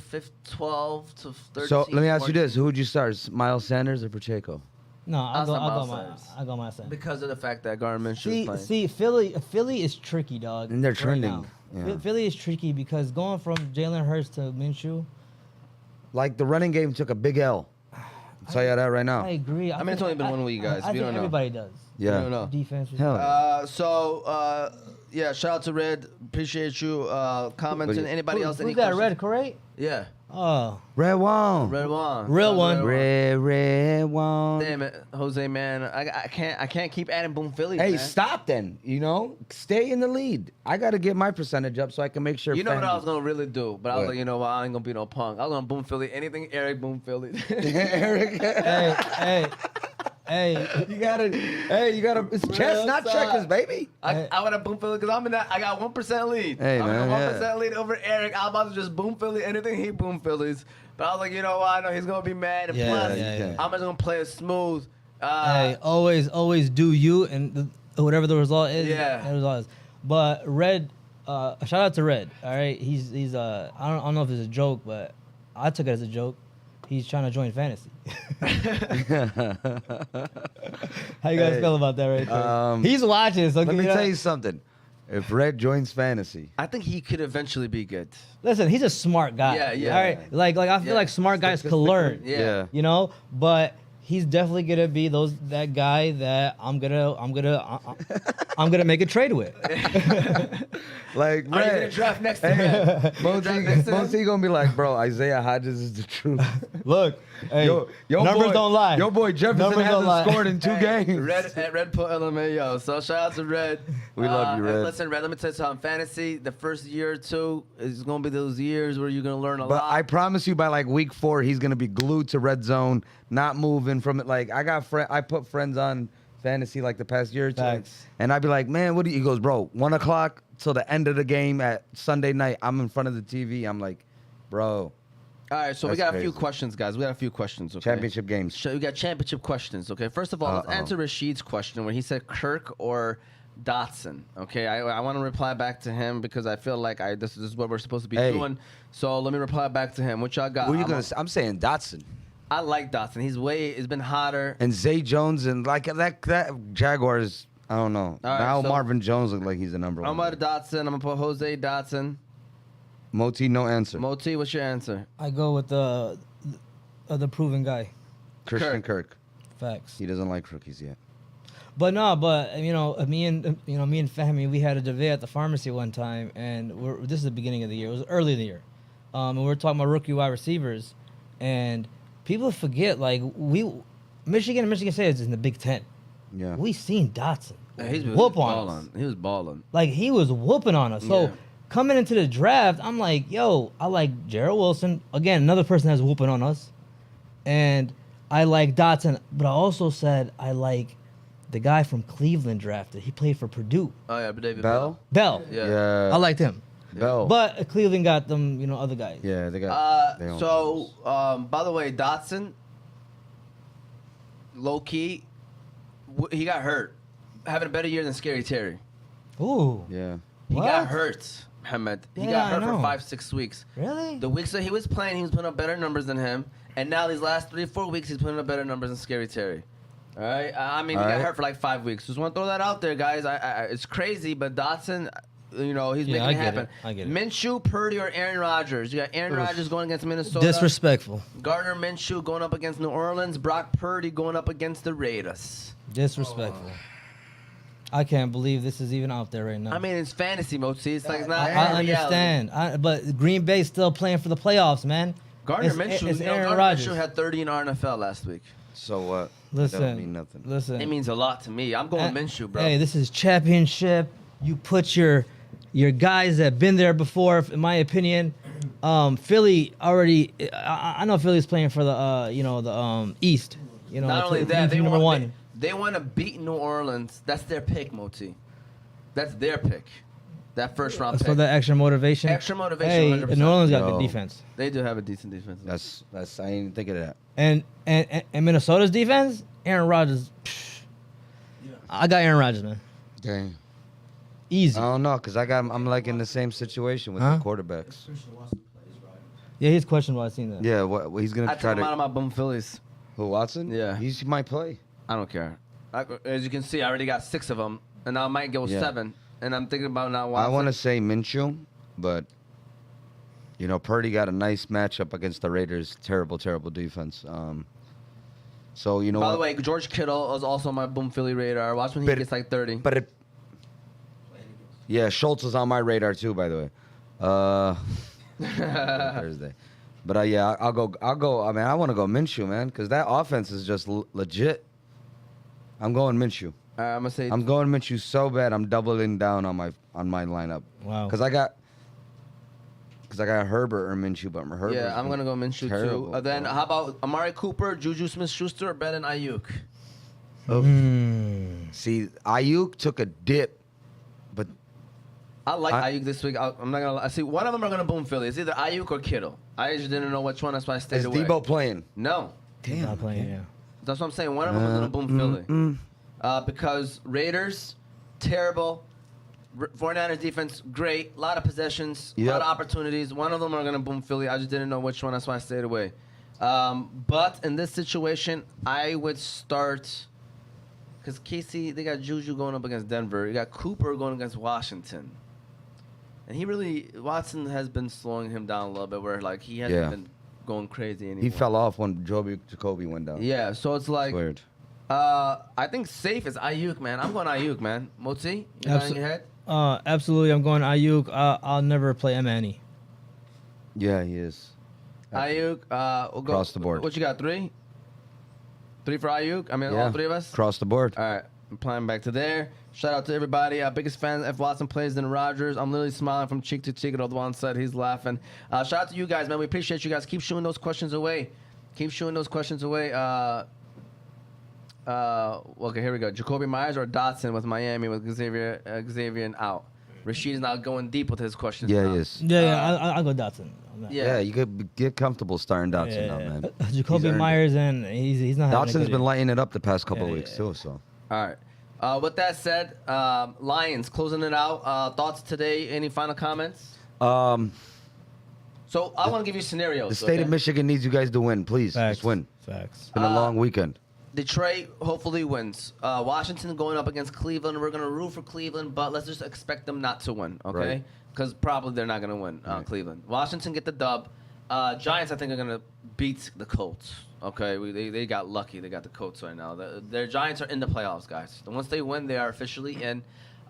12 to 13.
So let me ask you
14.
this: who would you start, Miles Sanders or Pacheco?
No,
I'll start Miles
I'll go my Sanders.
Because of the fact that Gardner Minshew is playing.
Philly is tricky, dog.
And they're
right
trending,
now.
yeah.
Philly is tricky because going from Jalen Hurts to Minshew,
Like the running game took a big L. I'll tell you that right now.
I agree.
I mean, it's only been 1 week, guys.
I
We
think
don't know.
everybody does.
Yeah.
I don't know.
Defense.
Hell.
Yeah, shout out to Red. Appreciate you commenting. Anybody else? Any
Who's that?
questions?
Red Corey?
Yeah.
Oh,
Red One.
Red one.
Real one.
Red One.
Damn it, Jose, man. I can't keep adding Boom Phillies.
Hey,
man.
stop then. Stay in the lead. I got to get my percentage up so I can make sure.
You know what I
FanDuel-
was gonna really do, but I was
What?
like, you know what? I ain't gonna be no punk. I was gonna Boom Philly. Anything Eric Boom Philly.
Eric.
hey.
You gotta. It's chess, not checkers, baby.
I would have Boom Philly because I'm in that. I got 1% lead.
Hey,
I'm
man,
in a
yeah.
1% lead over Eric. I'm about to just Boom Philly anything he Boom Phillies. But I was like, you know what? I know he's gonna be mad. And
Yeah,
plus,
yeah.
I'm just gonna play it smooth.
Hey, always do you, and whatever the result is,
Yeah.
the result is. But Red, shout out to Red. All right, he's I don't know if it's a joke, but I took it as a joke. He's trying to join fantasy. How you guys
Hey,
feel about that, right there?
um,
He's watching. So
Let me tell you something. If Red joins fantasy,
I think he could eventually be good.
Listen, he's a smart guy.
Yeah, yeah.
All right, like I feel
Yeah.
like smart guys could learn.
Yeah.
You know, but he's definitely gonna be that guy that I'm gonna make a trade with.
like
Are you
Red,
gonna draft next to him?
Monty gonna be like, bro, Isaiah Hodges is the truth.
Look, hey,
Yo,
numbers
boy,
don't lie.
Your boy Jefferson
Numbers don't lie.
hasn't scored in 2 games.
Red put LMAO. So shout out to Red.
We love you,
and
Red.
Listen, Red, let me tell you something. Fantasy, the first year or two is going to be those years where you're going to learn a
But
lot.
I promise you, by like week 4, he's gonna be glued to red zone, not moving from it. Like I put friends on fantasy like the past year or two,
Facts.
and I'd be like, man, what do you? He goes, bro, 1 o'clock till the end of the game at Sunday night. I'm in front of the TV. I'm like, bro,
All right, so we
That's
got a few
crazy.
questions, guys. We got a few questions. Okay?
championship games.
So we got championship questions. Okay, first of all, let's
Uh-oh.
answer Rashid's question where he said Kirk or Dotson. Okay, I want to reply back to him because I feel like this is what we're supposed to be
Hey.
doing. So let me reply back to him. What y'all got?
Who are you
I'm
gonna?
a-
Say? I'm saying Dotson
I like Dotson. It's been hotter.
and Zay Jones and like that Jaguars. I don't know.
All right,
now
so-
Marvin Jones look like he's the number
I'm
one.
about Dotson. I'm gonna put Jose Dotson.
Moti, no answer.
Moti, what's your answer?
I go with the proven guy.
Christian Kirk.
Facts.
He doesn't like rookies yet.
But me and family, we had a debate at the pharmacy one time, and this is the beginning of the year. It was early in the year, and we were talking about rookie wide receivers, and people forget, like, Michigan and Michigan State is in the Big Ten.
Yeah.
We seen Dotson
He's
whoop on us.
He was balling.
Like, he was whooping on us. So,
Yeah.
coming into the draft, I'm like, yo, I like Jarrell Wilson. Again, another person that's whooping on us. And I like Dotson. But I also said I like the guy from Cleveland drafted. He played for Purdue.
Oh, yeah, but David
Bell?
Bell.
Yeah.
I liked him.
Bell.
But Cleveland got them, other guys.
yeah, they got. they own those.
By the way, Dotson, low key, he got hurt. Having a better year than Scary Terry.
Ooh.
Yeah.
He
What?
got hurt, Mohamed. He
Yeah,
got
I
hurt for
know.
5-6 weeks.
Really?
The weeks that he was playing, he was putting up better numbers than him. And now these last 3-4 weeks, he's putting up better numbers than Scary Terry. All right? I mean, he
All
got
right.
hurt for like 5 weeks. Just want to throw that out there, guys. It's crazy, but Dotson, he's
Yeah,
making
I
it
get
happen.
it. I get it.
Minshew, Purdy, or Aaron Rodgers. You got Aaron Rodgers going against Minnesota.
Disrespectful.
Gardner Minshew going up against New Orleans. Brock Purdy going up against the Raiders.
Disrespectful. I can't believe this is even out there right now.
I mean, it's fantasy, Moti. It's like it's not.
I
reality.
understand. But Green Bay's still playing for the playoffs, man.
Gardner
It's
Minshew.
Aaron
Gardner
Rodgers.
Minshew had 30 in our NFL last week.
So what?
Listen,
That don't mean nothing.
Listen.
It means a lot to me. I'm going Minshew, bro.
Hey, this is championship. You put your guys that have been there before, in my opinion. Philly already. I know Philly's playing for the East.
Not only that, they
number
want
one.
They want to beat New Orleans. That's their pick, Moti. That's their pick. That first round pick.
For the extra motivation.
Extra motivation,
Hey,
100%.
New Orleans got
Yo.
good defense,
They do have a decent defense.
That's. I ain't think of that.
and Minnesota's defense. Aaron Rodgers. I got Aaron Rodgers, man.
Dang.
Easy.
I don't know, cause I'm like in the same situation with
Huh?
the quarterbacks.
Yeah, he's questionable. I seen that.
Yeah, what he's gonna
I
try
took him out
to.
of my bum Phillies.
Who, Watson?
Yeah.
He might play.
I don't care. As you can see, I already got 6 of them, and I might go
Yeah.
7. And I'm thinking about now.
I want to say Minshew, but Purdy got a nice matchup against the Raiders. Terrible, terrible defense. So
By
what?
the way, George Kittle is also on my boom Philly radar. Watch when he
But-
gets like 30.
But yeah, Schultz is on my radar too. By the way, Thursday. But yeah, I'll go. I mean, I want to go Minshew, man, because that offense is just legit. I'm going Minshew.
I'm gonna say
I'm going Minshew so bad. I'm doubling down on my lineup.
Wow.
Because I got Herbert or Minshew, but Herbert.
yeah, I'm gonna go Minshew
terrible,
too. Then
bro.
how about Amari Cooper, Juju Smith-Schuster, or Brandon Ayuk?
See, Ayuk took a dip, but
I like
I-
Ayuk this week. I'm not gonna. I see one of them are gonna boom Philly. It's either Ayuk or Kittle. I just didn't know which one. That's why I stayed
is
away.
Debo playing?
No,
He's not playing. Yeah.
that's what I'm saying. One of them is gonna boom Philly. Because Raiders, terrible. 49ers defense, great. A lot of possessions, a lot
Yep.
of opportunities. One of them are going to boom Philly. I just didn't know which one. That's why I stayed away. But in this situation, I would start because KC, they got Juju going up against Denver. You got Cooper going against Washington. And Watson has been slowing him down a little bit where, like, he hasn't
Yeah.
been going crazy anymore.
He fell off when Jacoby went down.
Yeah, so it's like,
Weird.
I think safe is Ayuk, man. I'm going Ayuk, man. Motzi, you got it in your head?
Absolutely. I'm going Ayuk. I'll never play Manny.
Yeah, he is.
Ayuk, we'll go
Across the board.
What you got? 3? 3 for Ayuk? I mean, all 3 of us?
Across the board.
All right, I'm playing back to there. Shout out to everybody. Biggest fan if Watson plays than Rodgers. I'm literally smiling from cheek to cheek at all the one side. He's laughing. Shout out to you guys, man. We appreciate you guys. Keep shooting those questions away. Okay, here we go. Jacoby Myers or Dotson with Miami with Xavier out. Rashid is now going deep with his questions.
Yeah,
now.
he is.
Yeah, I'll go Dotson. on that.
Yeah.
Yeah, you could get comfortable starting Dotson now, man.
Jacoby
He's earned it.
Myers and he's not. having a
Dotson's
good
been
year.
lighting it up the past couple
Yeah,
of weeks
yeah.
too. So
All right. With that said, Lions closing it out. Thoughts today? Any final comments? So I want to give you scenarios.
the state of
okay?
Michigan needs you guys to win. Please,
Facts.
just win.
Facts.
It's been a long weekend.
Detroit hopefully wins. Washington going up against Cleveland. We're gonna root for Cleveland, but let's just expect them not to win, okay?
Right.
Because probably they're not gonna win. Cleveland. Washington get the dub. Giants, I think, are gonna beat the Colts. Okay, they got lucky. They got the Colts right now. Their Giants are in the playoffs, guys. And once they win, they are officially in.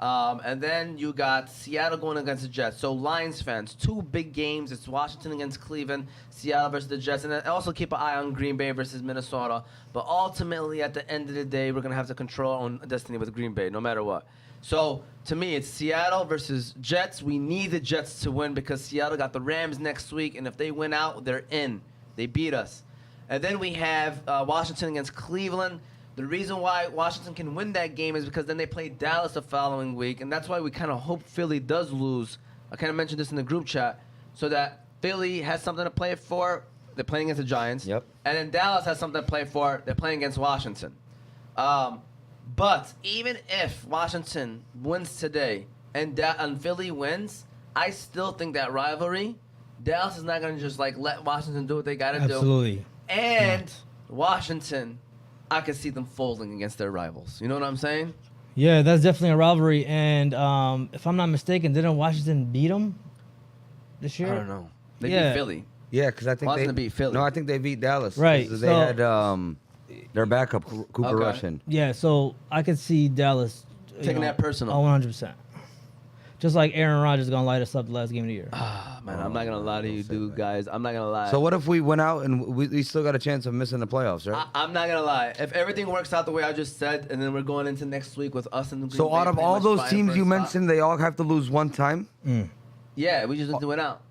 And then you got Seattle going against the Jets. So Lions fans, 2 big games. It's Washington against Cleveland, Seattle versus the Jets. And then also keep an eye on Green Bay versus Minnesota. But ultimately, at the end of the day, we're going to have to control our own destiny with Green Bay, no matter what. So, to me, it's Seattle versus Jets. We need the Jets to win because Seattle got the Rams next week. And if they win out, they're in. They beat us. And then we have Washington against Cleveland. The reason why Washington can win that game is because then they play Dallas the following week, and that's why we kind of hope Philly does lose. I kind of mentioned this in the group chat, so that Philly has something to play for. They're playing against the Giants.
Yep.
And then Dallas has something to play for. They're playing against Washington. But even if Washington wins today and Philly wins, I still think that rivalry, Dallas is not going to just like let Washington do what they got to do.
Absolutely.
And Washington, I could see them folding against their rivals. You know what I'm saying?
Yeah, that's definitely a rivalry. And if I'm not mistaken, didn't Washington beat them this year?
I don't know. They
Yeah.
beat Philly.
Yeah, because I think
Washington beat Philly.
No, I think they beat Dallas.
Right,
'Cause they
so-
had their backup Cooper
Okay.
Rush in.
Yeah, so I could see Dallas
Taking that personal.
Oh, 100%. Just like Aaron Rodgers going to light us up the last game of the year.
Ah, man, I'm not going to lie to you, dude, guys. I'm not going to lie.
So what if we went out and we still got a chance of missing the playoffs, right?
I'm not going to lie. If everything works out the way I just said, and then we're going into next week with us and the Green
So
Bay
out of
pretty
all
much
those
fighting
teams
for
you
a spot.
mentioned, they all have to lose one time,
Yeah, we just have to win out.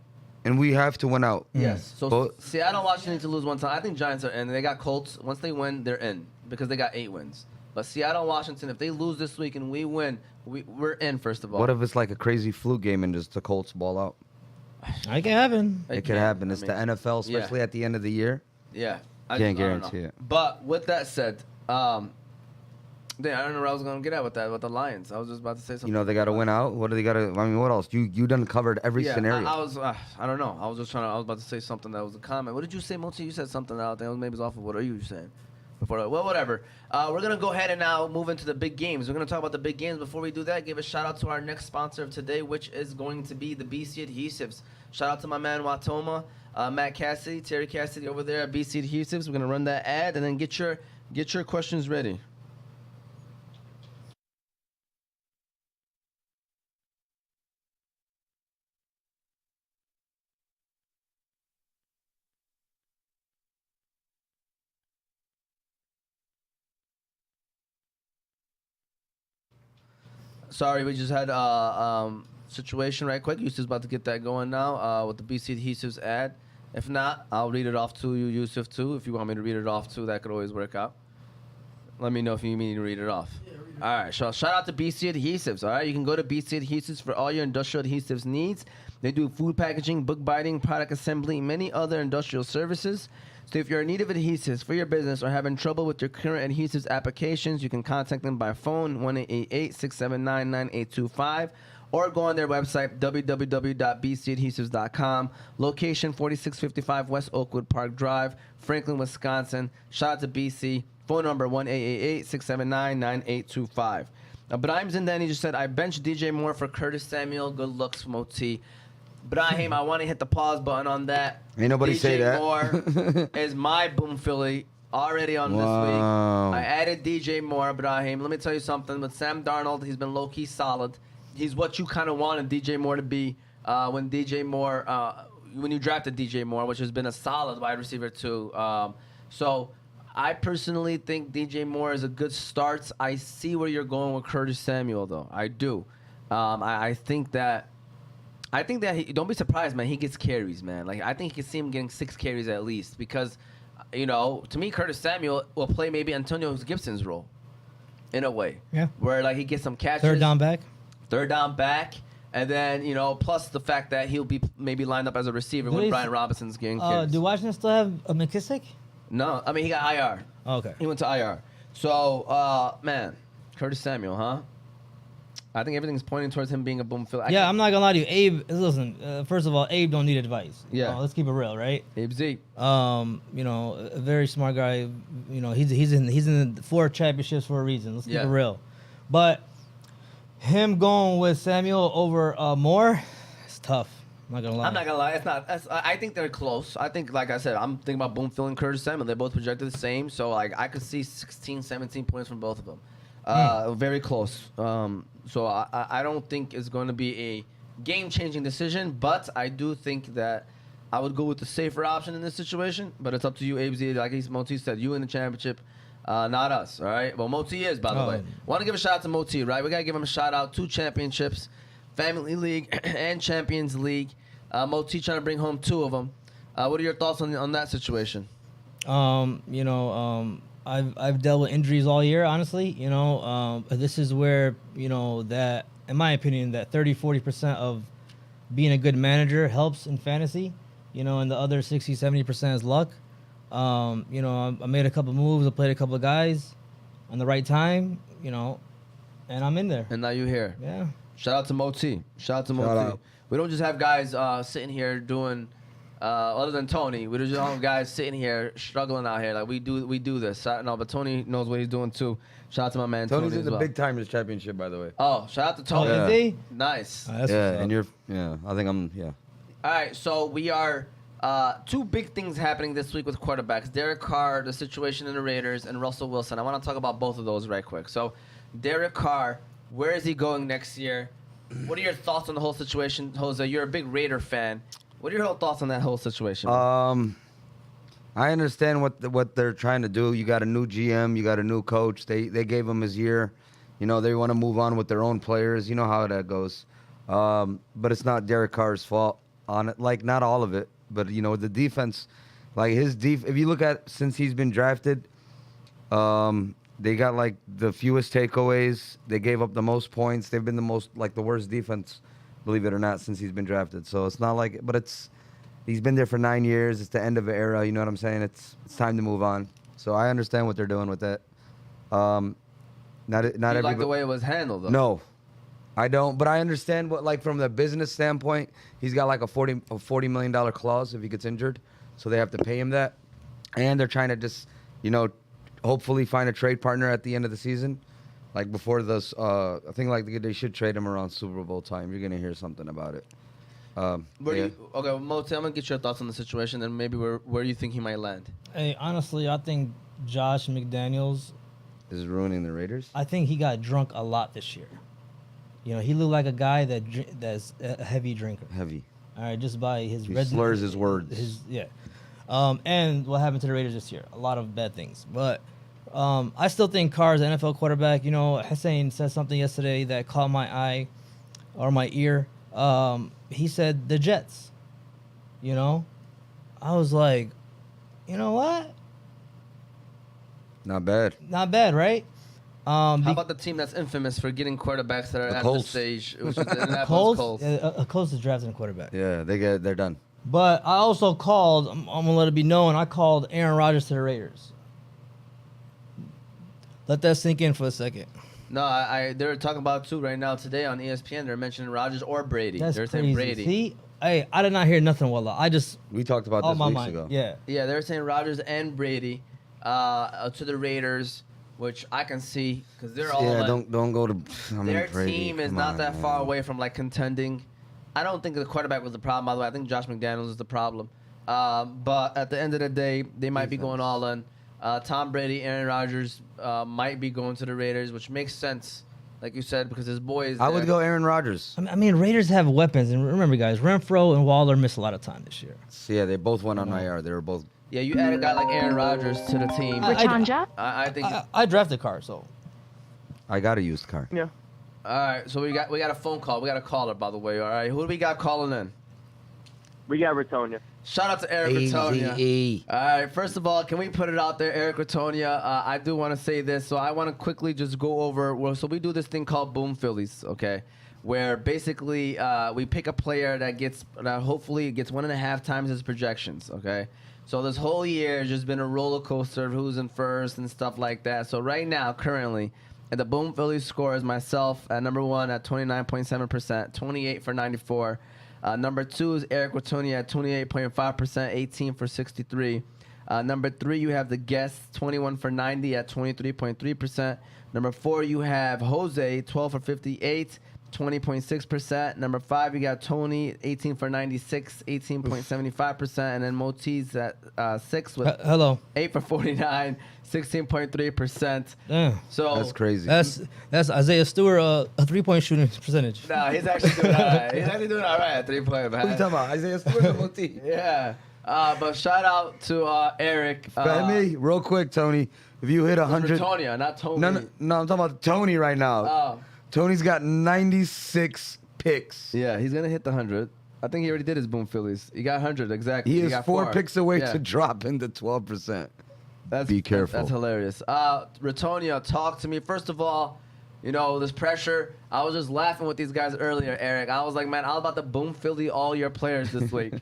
and we have to win out.
Yes. So
Both-
Seattle and Washington need to lose one time. I think Giants are in. They got Colts. Once they win, they're in because they got 8 wins. But Seattle and Washington, if they lose this week and we win, we're in, first of all.
What if it's like a crazy fluke game and just the Colts ball out?
It can happen.
It could happen. It's the NFL,
yeah.
especially at the end of the year.
Yeah.
Can't
I don't
guarantee
know.
it.
But with that said, I don't know what I was going to get at with that, with the Lions. I was just about to say something.
You know, they got to win out. What do they got to? I mean, what else? You done covered every
Yeah,
scenario.
I was, I don't know. I was about to say something that was a comment. What did you say, Moti? You said something out there. Maybe it's off of what are you saying? Well, whatever. We're going to go ahead and now move into the big games. We're going to talk about the big games. Before we do that, give a shout out to our next sponsor of today, which is going to be the BC Adhesives. Shout out to my man Watoma, Matt Cassidy, Terry Cassidy over there at BC Adhesives. We're going to run that ad and then get your questions ready. Sorry, we just had a situation right quick. Yusuf's about to get that going now with the BC Adhesives ad. If not, I'll read it off to you, Yusuf, too. If you want me to read it off, too, that could always work out. Let me know if you need me to read it off. All right, so shout out to BC Adhesives, all right? You can go to BC Adhesives for all your industrial adhesives needs. They do food packaging, book binding, product assembly, many other industrial services. So if you're in need of adhesives for your business or having trouble with your current adhesives applications, you can contact them by phone, 1-888-679-9825, or go on their website, www.bcadhesives.com. Location, 4655 West Oakwood Park Drive, Franklin, Wisconsin. Shout out to BC. Phone number, 1-888-679-9825. Brahim Zindani just said, I benched DJ Moore for Curtis Samuel. Good looks from OT. Brahim, I want to hit the pause button on that.
Ain't nobody
DJ
say that.
Moore is my boom Philly already on this week.
Wow.
I added DJ Moore, Brahim. Let me tell you something. With Sam Darnold, he's been low-key solid. He's what you kind of wanted DJ Moore to be when DJ Moore, when you drafted DJ Moore, which has been a solid wide receiver too. So I personally think DJ Moore is a good start. I see where you're going with Curtis Samuel, though. I do. I think that don't be surprised, man. He gets carries, man. Like I think you can see him getting 6 carries at least because, to me, Curtis Samuel will play maybe Antonio Gibson's role, in a way.
Yeah.
Where like he gets some catches.
Third down back.
And then, plus the fact that he'll be maybe lined up as a receiver when Brian Robinson's getting carries.
Do Washington still have a McKissick?
No, I mean, he got IR.
Okay.
He went to IR. So, man, Curtis Samuel, huh? I think everything's pointing towards him being a boom fill.
Yeah, I'm not gonna lie to you, Abe. Listen, first of all, Abe don't need advice.
Yeah.
Let's keep it real, right?
Abe Z.
A very smart guy. He's in the 4 championships for a reason. Let's keep it real. But him going with Samuel over Moore, it's tough. I'm not gonna lie.
It's not. I think they're close. I think, like I said, I'm thinking about Boomfield and Curtis Samuel. They're both projected the same. So, like, I could see 16, 17 points from both of them. Very close. So I don't think it's going to be a game-changing decision, but I do think that I would go with the safer option in this situation. But it's up to you, ABZ. Like Moti said, you in the championship, not us. All right. Well, Moti is, by the way. Want to give a shout out to Moti, right? We gotta give him a shout out. 2 championships, Family League and Champions League. Moti trying to bring home 2 of them. What are your thoughts on that situation?
I've dealt with injuries all year, honestly. This is where, that, in my opinion, that 30-40% of being a good manager helps in fantasy, and the other 60-70% is luck. I made a couple moves, I played a couple of guys on the right time, and I'm in there.
And now you're here.
Yeah.
Shout out to Moti. We don't just have guys sitting here doing, other than Tony, we just don't have guys sitting here struggling out here. Like we do this. No, but Tony knows what he's doing too. Shout out to my man Tony.
Tony's in the Big Timers Championship, by the way.
Oh, shout out to Tony.
Is he?
Nice.
That's
And you're, I think I'm,
All right, so we are 2 big things happening this week with quarterbacks. Derek Carr, the situation in the Raiders, and Russell Wilson. I want to talk about both of those right quick. So Derek Carr, where is he going next year? What are your thoughts on the whole situation, Jose? You're a big Raider fan. What are your whole thoughts on that whole situation?
I understand what they're trying to do. You got a new GM, you got a new coach. They gave him his year. They want to move on with their own players. You know how that goes. But it's not Derek Carr's fault on it. Like, not all of it. But, the defense, like if you look at since he's been drafted, they got like the fewest takeaways. They gave up the most points. They've been the worst defense, believe it or not, since he's been drafted. So it's not like, but he's been there for 9 years. It's the end of an era. You know what I'm saying? It's time to move on. So I understand what they're doing with that.
Not like the way it was handled, though.
No, I don't. But I understand from the business standpoint, he's got like a $40 million clause if he gets injured. So they have to pay him that. And they're trying to just, hopefully find a trade partner at the end of the season. Like before this, I think they should trade him around Super Bowl time. You're going to hear something about it.
Okay, Moti, I'm going to get your thoughts on the situation and maybe where do you think he might land?
Hey, honestly, I think Josh McDaniels
is ruining the Raiders.
I think he got drunk a lot this year. He looked like a guy that's a heavy drinker.
Heavy.
All right, just by his
He slurs his words.
And what happened to the Raiders this year? A lot of bad things. But I still think Carr's an NFL quarterback. Hussein said something yesterday that caught my eye or my ear. He said the Jets. I was like, you know what?
Not bad.
Not bad, right?
How about the team that's infamous for getting quarterbacks that are at the stage? Which is the Indianapolis Colts.
Colts is drafting a quarterback.
Yeah, they're done.
But I also called, I'm going to let it be known, I called Aaron Rodgers to the Raiders. Let that sink in for a second.
No, they're talking about too right now today on ESPN. They're mentioning Rodgers or Brady.
That's
they're
crazy.
saying Brady.
See? Hey, I did not hear nothing, Wallah.
We talked about this weeks ago.
Yeah.
Yeah, they're saying Rodgers and Brady to the Raiders, which I can see because they're all.
Yeah, don't go to.
Their team is not that far away from contending. I don't think the quarterback was the problem, by the way. I think Josh McDaniels is the problem. But at the end of the day, they might be going all in. Tom Brady, Aaron Rodgers might be going to the Raiders, which makes sense, like you said, because his boy is there.
I would go Aaron Rodgers.
I mean, Raiders have weapons. And remember, guys, Renfro and Waller missed a lot of time this year.
So, yeah, they both went on IR. They were both.
Yeah, you add a guy like Aaron Rodgers to the team. I think.
I drafted Carr, so.
I got a used car.
Yeah.
All right, so we got a phone call. We got a caller, by the way. All right, who do we got calling in?
We got Ratonia.
Shout out to Eric Ratonia. All right, first of all, can we put it out there, Eric Ratonia? I do want to say this, so I want to quickly just go over. So we do this thing called Boom Phillies, okay, where basically we pick a player that hopefully gets 1.5 times his projections, okay. So this whole year has just been a roller coaster of who's in first and stuff like that. So right now, currently, at the Boom Phillies score is myself at number 1 at 29.7%, 28 for 94. Number 2 is Eric Ratonia at 28.5%, 18 for 63. Number 3, you have the guest, 21 for 90 at 23.3%. Number 4, you have Jose, 12 for 58, 20.6%. Number 5, you got Tony, 18 for 96, 18.75%. And then Motiz at 6 with
Hello.
8 for 49, 16.3%.
Damn.
So
That's crazy.
That's Isaiah Stewart, a 3-point shooting percentage.
Nah, he's actually doing all right. He's actually doing all right at 3-point, man.
What are you talking about? Isaiah Stewart or Moti?
Yeah. But shout out to Eric.
Me, real quick, Tony. If you hit 100,
Ratonia, not Tony.
no, I'm talking about Tony right now.
Oh.
Tony's got 96 picks.
Yeah, he's gonna hit the 100. I think he already did his Boom Phillies. He got 100 exactly.
He is
got
4 picks away
Yeah.
to drop into 12%.
That's,
Be careful.
That's hilarious. Ratonia, talk to me. First of all, you know, this pressure. I was just laughing with these guys earlier, Eric. I was like, man, I was about to Boom Philly all your players this week.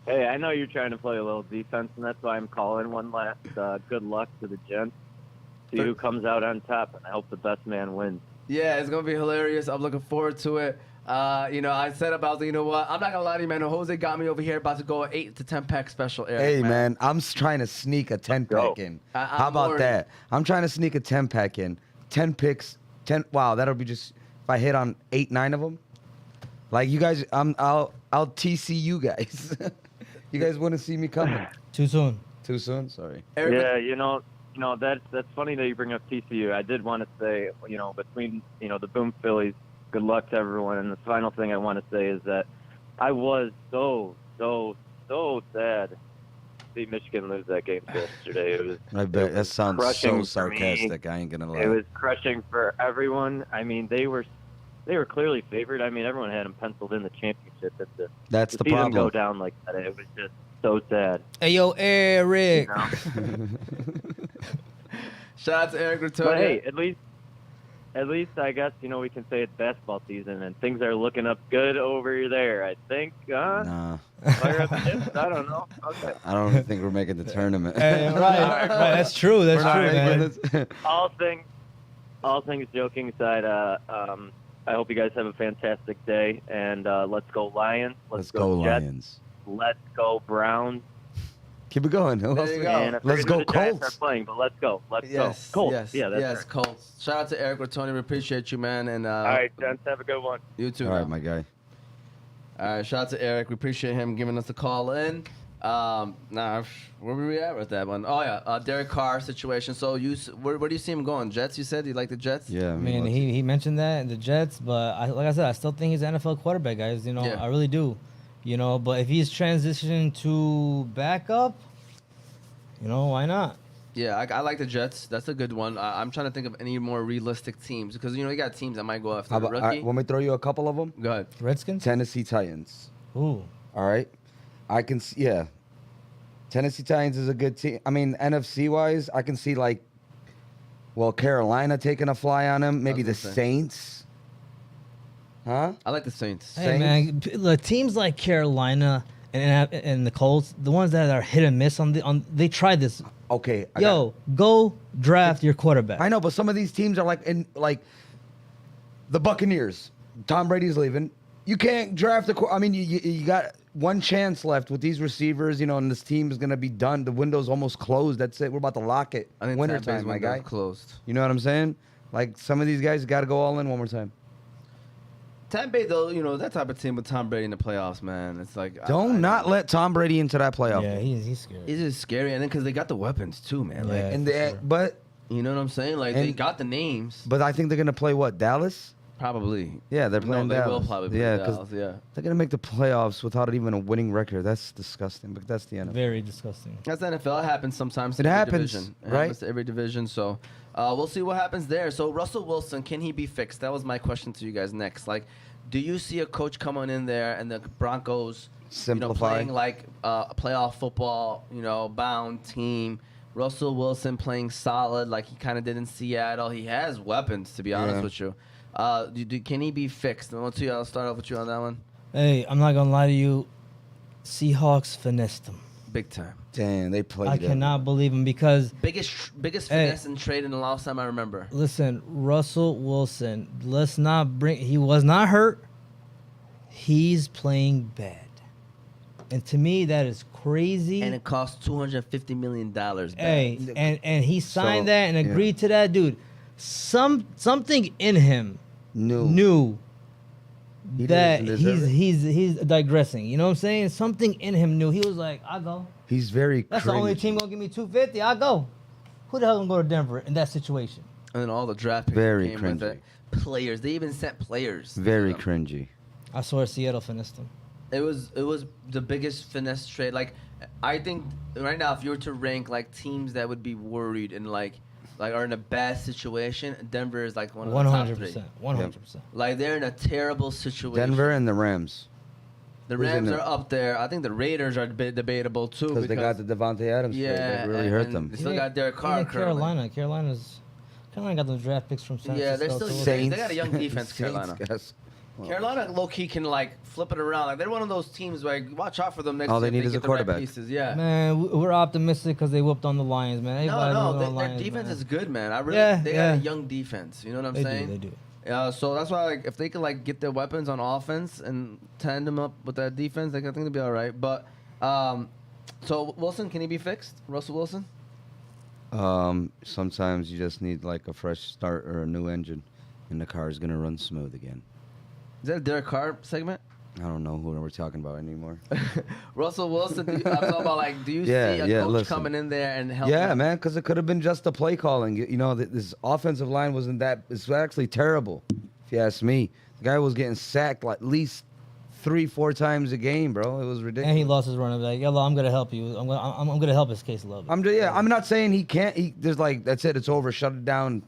Hey, I know you're trying to play a little defense, and that's why I'm calling one last good luck to the gents. See who comes out on top, and I hope the best man wins.
Yeah, it's gonna be hilarious. I'm looking forward to it. You know, I said about you know what? I'm not gonna lie to you, man. Jose got me over here about to go 8 to 10 pack special. Eric,
Hey, man, I'm trying to sneak a 10-pack in. How about
worried.
that? I'm trying to sneak a 10-pack in. 10 picks, 10. Wow, that'll be just if I hit on 8, 9 of them. Like you guys, I'll TC you guys. You guys wouldn't see me coming.
Too soon.
Too soon? Sorry.
Eric,
Yeah, you know that's funny that you bring up TCU. I did want to say, you know, between the Boom Phillies, good luck to everyone. And the final thing I want to say is that I was so sad to see Michigan lose that game yesterday. It was.
I bet that sounds
crushing
so
for me.
sarcastic. I ain't gonna lie.
It was crushing for everyone. I mean, they were clearly favored. I mean, everyone had them penciled in the championship. And
That's
to
the
see them
problem.
go down like that, it was just so sad.
Hey, yo, Eric.
You know?
shout out to Eric Ratonia.
But hey, at least I guess we can say it's basketball season and things are looking up good over there. I think.
Nah,
Fire up tips? I don't know. Okay.
I don't even think we're making the tournament.
Hey, right. That's true. That's
We're
true,
not making
man.
this-
All things joking aside, I hope you guys have a fantastic day, and let's go Lions.
Let's go
Jets.
Lions.
Let's go Browns.
Keep it going. Who else
There you
we
go.
got?
And I
Let's
forget
go
who the Giants
Colts.
are playing, but let's go. Let's
Yes,
go. Colts.
yes,
Yeah, that's
yes,
right.
Colts. Shout out to Eric Ratonia. We appreciate you, man. And
All right, gents, have a good one.
you too.
All right,
now.
my guy.
All right, shout out to Eric. We appreciate him giving us a call in. Where were we at with that one? Oh yeah, Derek Carr situation. So where do you see him going? Jets? You said you like the Jets?
Yeah,
I mean, he mentioned that the Jets, but like I said, I still think he's an NFL quarterback, guys. You know,
Yeah.
I really do. You know, but if he's transitioning to backup, why not?
Yeah, I like the Jets. That's a good one. I'm trying to think of any more realistic teams because you got teams that might go after
How
the
about,
rookie.
want me to throw you a couple of them?
Go ahead.
Redskins?
Tennessee Titans.
Ooh.
All right. I can see, yeah. Tennessee Titans is a good team. I mean, NFC wise, I can see Carolina taking a fly on him. Maybe the
gonna say.
Saints. Huh?
I like the Saints.
Hey, man, look, teams like Carolina and the Colts, the ones that are hit and miss they tried this.
Okay.
Go draft your quarterback.
I know, but some of these teams are like the Buccaneers. Tom Brady's leaving. You can't draft I mean, you got one chance left with these receivers, and this team is gonna be done. The window's almost closed. That's it. We're about to lock it.
I think
Winter
Tampa Bay's
time, my
window
guy.
closed.
You know what I'm saying? Like some of these guys got to go all in one more time.
Tampa Bay, though, that type of team with Tom Brady in the playoffs, man. It's like
Don't not let Tom Brady into that playoff.
Yeah, he's scary.
It's just scary, and then because they got the weapons too, man.
Yeah.
Like,
And
for
but
you know what I'm saying? Like they
And-
got the names,
I think they're gonna play what, Dallas?
probably.
Yeah, they're
No,
playing
they
Dallas.
will probably play
yeah,
Dallas. Yeah,
they're gonna make the playoffs without even a winning record. That's disgusting. But that's the NFL.
Very disgusting.
that's the NFL. It happens sometimes.
It
in every
happens,
division. It
right?
happens to every division. So we'll see what happens there. So Russell Wilson, can he be fixed? That was my question to you guys next. Like, do you see a coach coming in there and the Broncos,
Simplify.
playing like a playoff football, bound team? Russell Wilson playing solid like he kind of did in Seattle. He has weapons, to be honest
Yeah.
with you. Can he be fixed? I'll start off with you on that one.
Hey, I'm not gonna lie to you. Seahawks finessed him.
Big time.
Damn, they played.
I cannot believe him because
Biggest
Hey.
finesse and trade in the last time I remember.
listen, Russell Wilson. Let's not He was not hurt. He's playing bad, and to me that is crazy.
And it cost $250 million.
Hey, and he signed
So,
that and
yeah.
agreed to that, dude. something in him knew
He
that
doesn't deserve it.
he's digressing. You know what I'm saying? Something in him knew. He was like, I'll go.
He's very
That's the only
cringy.
team gonna give me 250. I'll go. Who the hell gonna go to Denver in that situation?
And then all the draft picks
Very
came with
cringy.
it. Players. They even sent players.
Very
Um,
cringy.
I swear Seattle finessed him.
It was the biggest finesse trade. Like, I think right now, if you were to rank like teams that would be worried and like are in a bad situation, Denver is like one of the top
100%.
three.
100%.
Like, they're in a terrible situation.
Denver and the Rams.
The
who's in
Rams
it?
are up there. I think the Raiders are debatable too
Because they got the Devontae Adams trade. That really hurt them.
They still got Derek Carr.
Even
currently.
Carolina got those draft picks from San
Yeah, they're
Francisco.
still
too.
They got a young defense,
Saints,
Carolina.
yes.
Carolina low key can like flip it around. Like, they're one of those teams where watch out for them next
All
year
they
if
need is a
get the right
quarterback.
pieces. Yeah.
Man, we're optimistic because they whooped on the Lions, man. Everybody
No,
whooped on the
their
Lions,
defense
man.
is good, man. I really,
Yeah,
they got
yeah.
a young defense. You know what I'm
They
saying?
do.
So that's why, like, if they could like get their weapons on offense and tandem up with that defense, like, I think they'll be all right. But so Wilson, can he be fixed? Russell Wilson?
Sometimes you just need like a fresh start or a new engine, and the car is gonna run smooth again.
Is that a Derek Carr segment?
I don't know who we're talking about anymore.
Russell Wilson. I'm talking about, like, do you
Yeah,
see a
yeah,
coach
listen.
coming in there and help?
Yeah,
him?
man, because it could have been just the play calling. You know, this offensive line wasn't that. It's actually terrible, if you ask me. The guy was getting sacked like at least 3-4 times a game, bro. It was ridiculous.
And he lost his running back. Yellow, I'm gonna help you. I'm gonna help his case a little bit.
I'm not saying he can't. There's like that's it. It's over. Shut it down.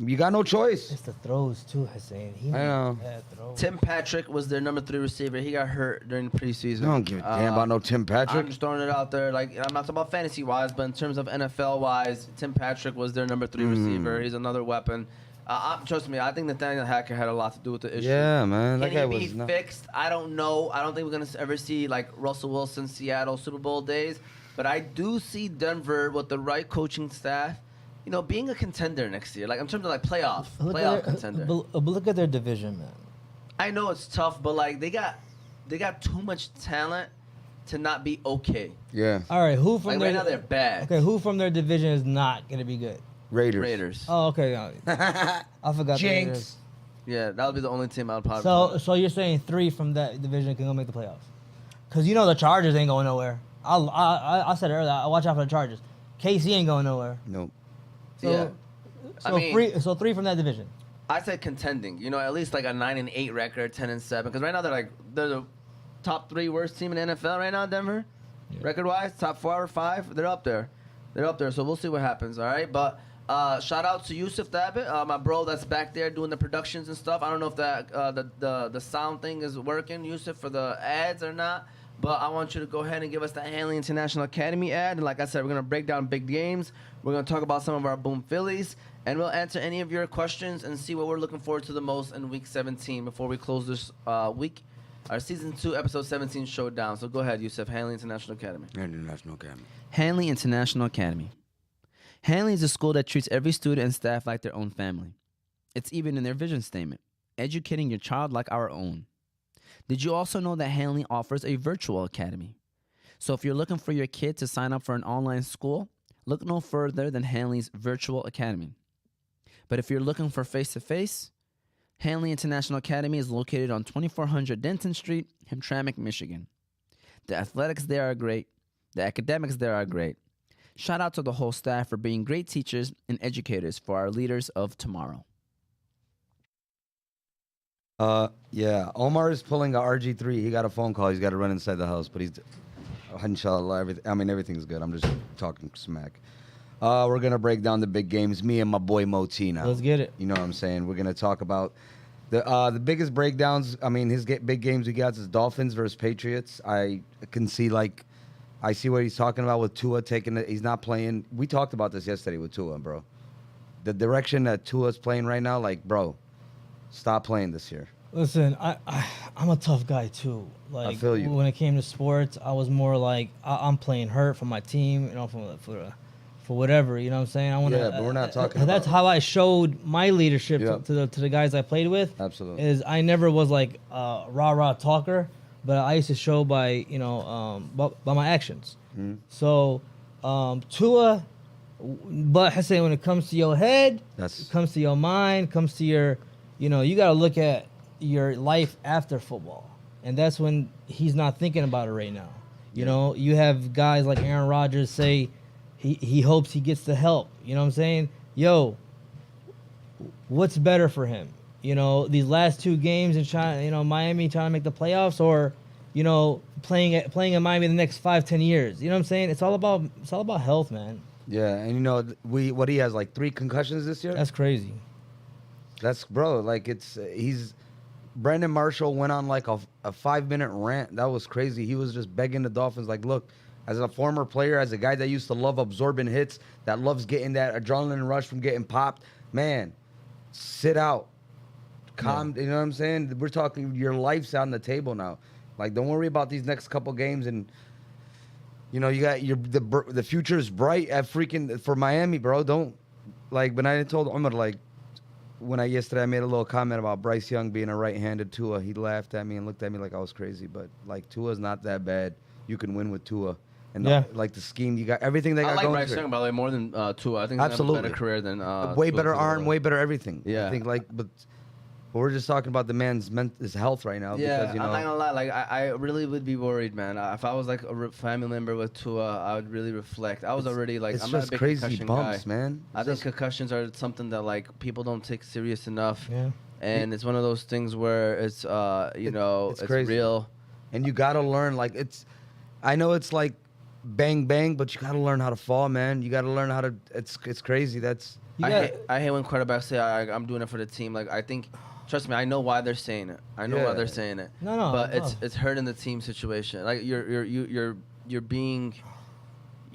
You got no choice.
It's the throws too, Hussein. He
I know.
made bad throws.
Tim Patrick was their number 3 receiver. He got hurt during the preseason.
I don't give a damn about no Tim
I'm
Patrick.
just throwing it out there. Like, I'm not talking about fantasy wise, but in terms of NFL wise, Tim Patrick was their number 3 receiver. He's another weapon. Trust me, I think Nathaniel Hackett had a lot to do with the issue.
Yeah, man. That
Can
guy
he
was
be
not.
fixed? I don't know. I don't think we're gonna ever see like Russell Wilson, Seattle Super Bowl days. But I do see Denver with the right coaching staff, you know, being a contender next year. Like, in terms of like playoff contender.
But look at their division, man.
I know it's tough, but like they got too much talent to not be okay.
Yeah.
All right, who from
Like,
their
right now they're bad.
Okay, who from their division is not gonna be good?
Raiders.
Oh, okay. I forgot. the
Jinx.
Raiders.
Yeah, that would be the only team I would probably.
So you're saying 3 from that division can go make the playoffs? Because you know the Chargers ain't going nowhere. I said it earlier. I watch out for the Chargers. KC ain't going nowhere.
Nope.
So,
Yeah.
So
I mean-
3 from that division.
I said contending. You know, at least like a 9-8 record, 10-7. Because right now they're the top 3 worst team in the NFL right now. Denver, record wise, top 4 or 5. They're up there. So we'll see what happens. All right, but shout out to Yusuf Thabit, my bro that's back there doing the productions and stuff. I don't know if that the sound thing is working, Yusuf, for the ads or not. But I want you to go ahead and give us the Hanley International Academy ad. And like I said, we're going to break down big games. We're going to talk about some of our Boom Phillies. And we'll answer any of your questions and see what we're looking forward to the most in Week 17 before we close this week. Our Season 2, Episode 17 showdown. So go ahead, Yusuf. Hanley International Academy.
International Academy.
Hanley International Academy. Hanley is a school that treats every student and staff like their own family. It's even in their vision statement, educating your child like our own. Did you also know that Hanley offers a virtual academy? So if you're looking for your kid to sign up for an online school, look no further than Hanley's Virtual Academy. But if you're looking for face-to-face, Hanley International Academy is located on 2400 Denton Street, Hamtramck, Michigan. The athletics there are great. The academics there are great. Shout out to the whole staff for being great teachers and educators for our leaders of tomorrow.
Yeah. Omar is pulling a RG3. He got a phone call. He's got to run inside the house, but he's, inshallah, everything's good. I'm just talking smack. We're gonna break down the big games. Me and my boy Motina.
Let's get it.
You know what I'm saying? We're gonna talk about the biggest breakdowns. I mean, his big games he got is Dolphins versus Patriots. I can see I see what he's talking about with Tua taking it. He's not playing. We talked about this yesterday with Tua, bro. The direction that Tua's playing right now, like, bro, stop playing this year.
Listen, I'm a tough guy too. Like,
I feel you.
When it came to sports, I was more like I'm playing hurt for my team, you know, for whatever, you know what I'm saying. I want to.
Yeah, but we're not talking
That's
about-
how I showed my leadership
Yep.
to the guys I played with.
Absolutely.
Is I never was like a rah talker, but I used to show by by my actions.
Mm-hmm.
So Tua But I say when it comes to your head, it comes to your mind, comes to your, you got to look at your life after football. And that's when he's not thinking about it right now. You know, you have guys like Aaron Rodgers say he hopes he gets the help. You know what I'm saying? Yo, what's better for him? These last 2 games in China, Miami trying to make the playoffs, or, playing in Miami the next 5-10 years. You know what I'm saying? It's all about health, man.
Yeah, and what he has, like 3 concussions this year?
That's crazy.
That's, bro, like Brandon Marshall went on like a 5-minute rant. That was crazy. He was just begging the Dolphins, like, look, as a former player, as a guy that used to love absorbing hits, that loves getting that adrenaline rush from getting popped, man, sit out. Calm, you know what I'm saying? We're talking, your life's on the table now. Like, don't worry about these next couple games, and you got the future is bright at for Miami, bro. Don't, like, when I told Omar, like, yesterday I made a little comment about Bryce Young being a right-handed Tua, he laughed at me and looked at me like I was crazy. But like, Tua's not that bad. You can win with Tua. And like the scheme, you got everything they got going.
I like Bryce Young, by the way, more than Tua. I think he's have a better career than
way better arm, way better everything.
Yeah,
I think but we're just talking about the man's his health right now.
Yeah,
because,
I'm not gonna lie. Like, I really would be worried, man. If I was like a family member with Tua, I would really reflect. I was already like, I'm not a big
crazy
concussion
bumps,
guy.
man.
I think concussions are something that like people don't take serious enough.
Yeah.
And it's one of those things where it's it's
crazy.
real. And
you gotta learn, like, I know it's like bang bang, but you gotta learn how to fall, man. You gotta learn how to. It's crazy.
I hate when quarterbacks say I'm doing it for the team. Like, I think. Trust me, I know why they're saying it. I know why they're saying it.
No.
But it's hurting the team situation. Like, you're being,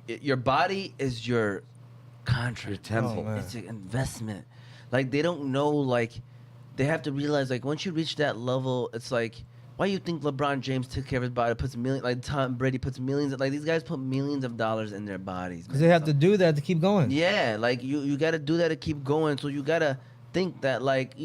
your body is your contract.
Your temple.
It's an investment. Like, they don't know. Like, they have to realize, like, once you reach that level, it's like, why you think LeBron James took care of his body, puts millions, like Tom Brady puts millions, like these guys put millions of dollars in their bodies.
Because they have to do that to keep going.
Yeah, like you got to do that to keep going. So you got to think that, like,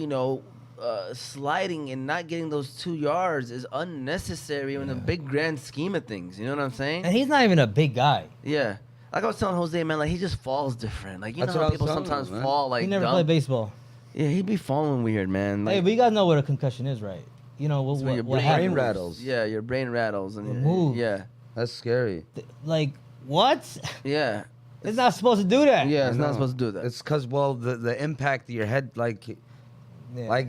sliding and not getting those 2 yards is unnecessary in the big grand scheme of things. You know what I'm saying?
And he's not even a big guy.
Yeah. Like I was telling Jose, man, like, he just falls different. Like, you know how people sometimes fall, like,
he never
dumb?
played baseball.
Yeah, he be falling weird, man. Like,
Hey, but you guys know what a concussion is, right? What
your
what
brain
happens.
rattles.
Yeah, your brain rattles. And
Move.
Yeah.
That's scary.
Like, what?
Yeah.
It's not supposed to do that.
Yeah, it's not supposed to do that.
It's because, the impact of your head, like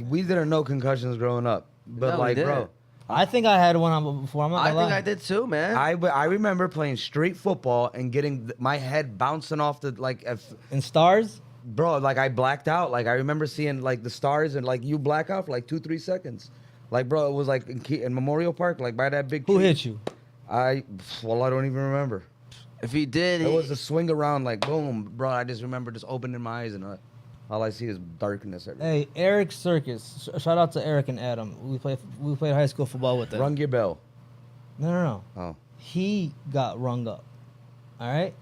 we didn't know concussions growing up, but
No, we didn't.
bro,
I think I had one before. I'm not
I
gonna
think
lie.
I did too, man.
I remember playing street football and getting my head bouncing off the
In stars?
bro, like I blacked out. Like I remember seeing like the stars and like you black out for like 2-3 seconds. Like, bro, it was like in Memorial Park, like by that big tree.
Who hit you?
I don't even remember.
If he did,
It was a swing around, like boom, bro. I just remember just opening my eyes and all I see is darkness everywhere.
Hey, Eric Circus. Shout out to Eric and Adam. We played high school football with them.
Rung your bell.
No.
Oh.
He got rung up. All right?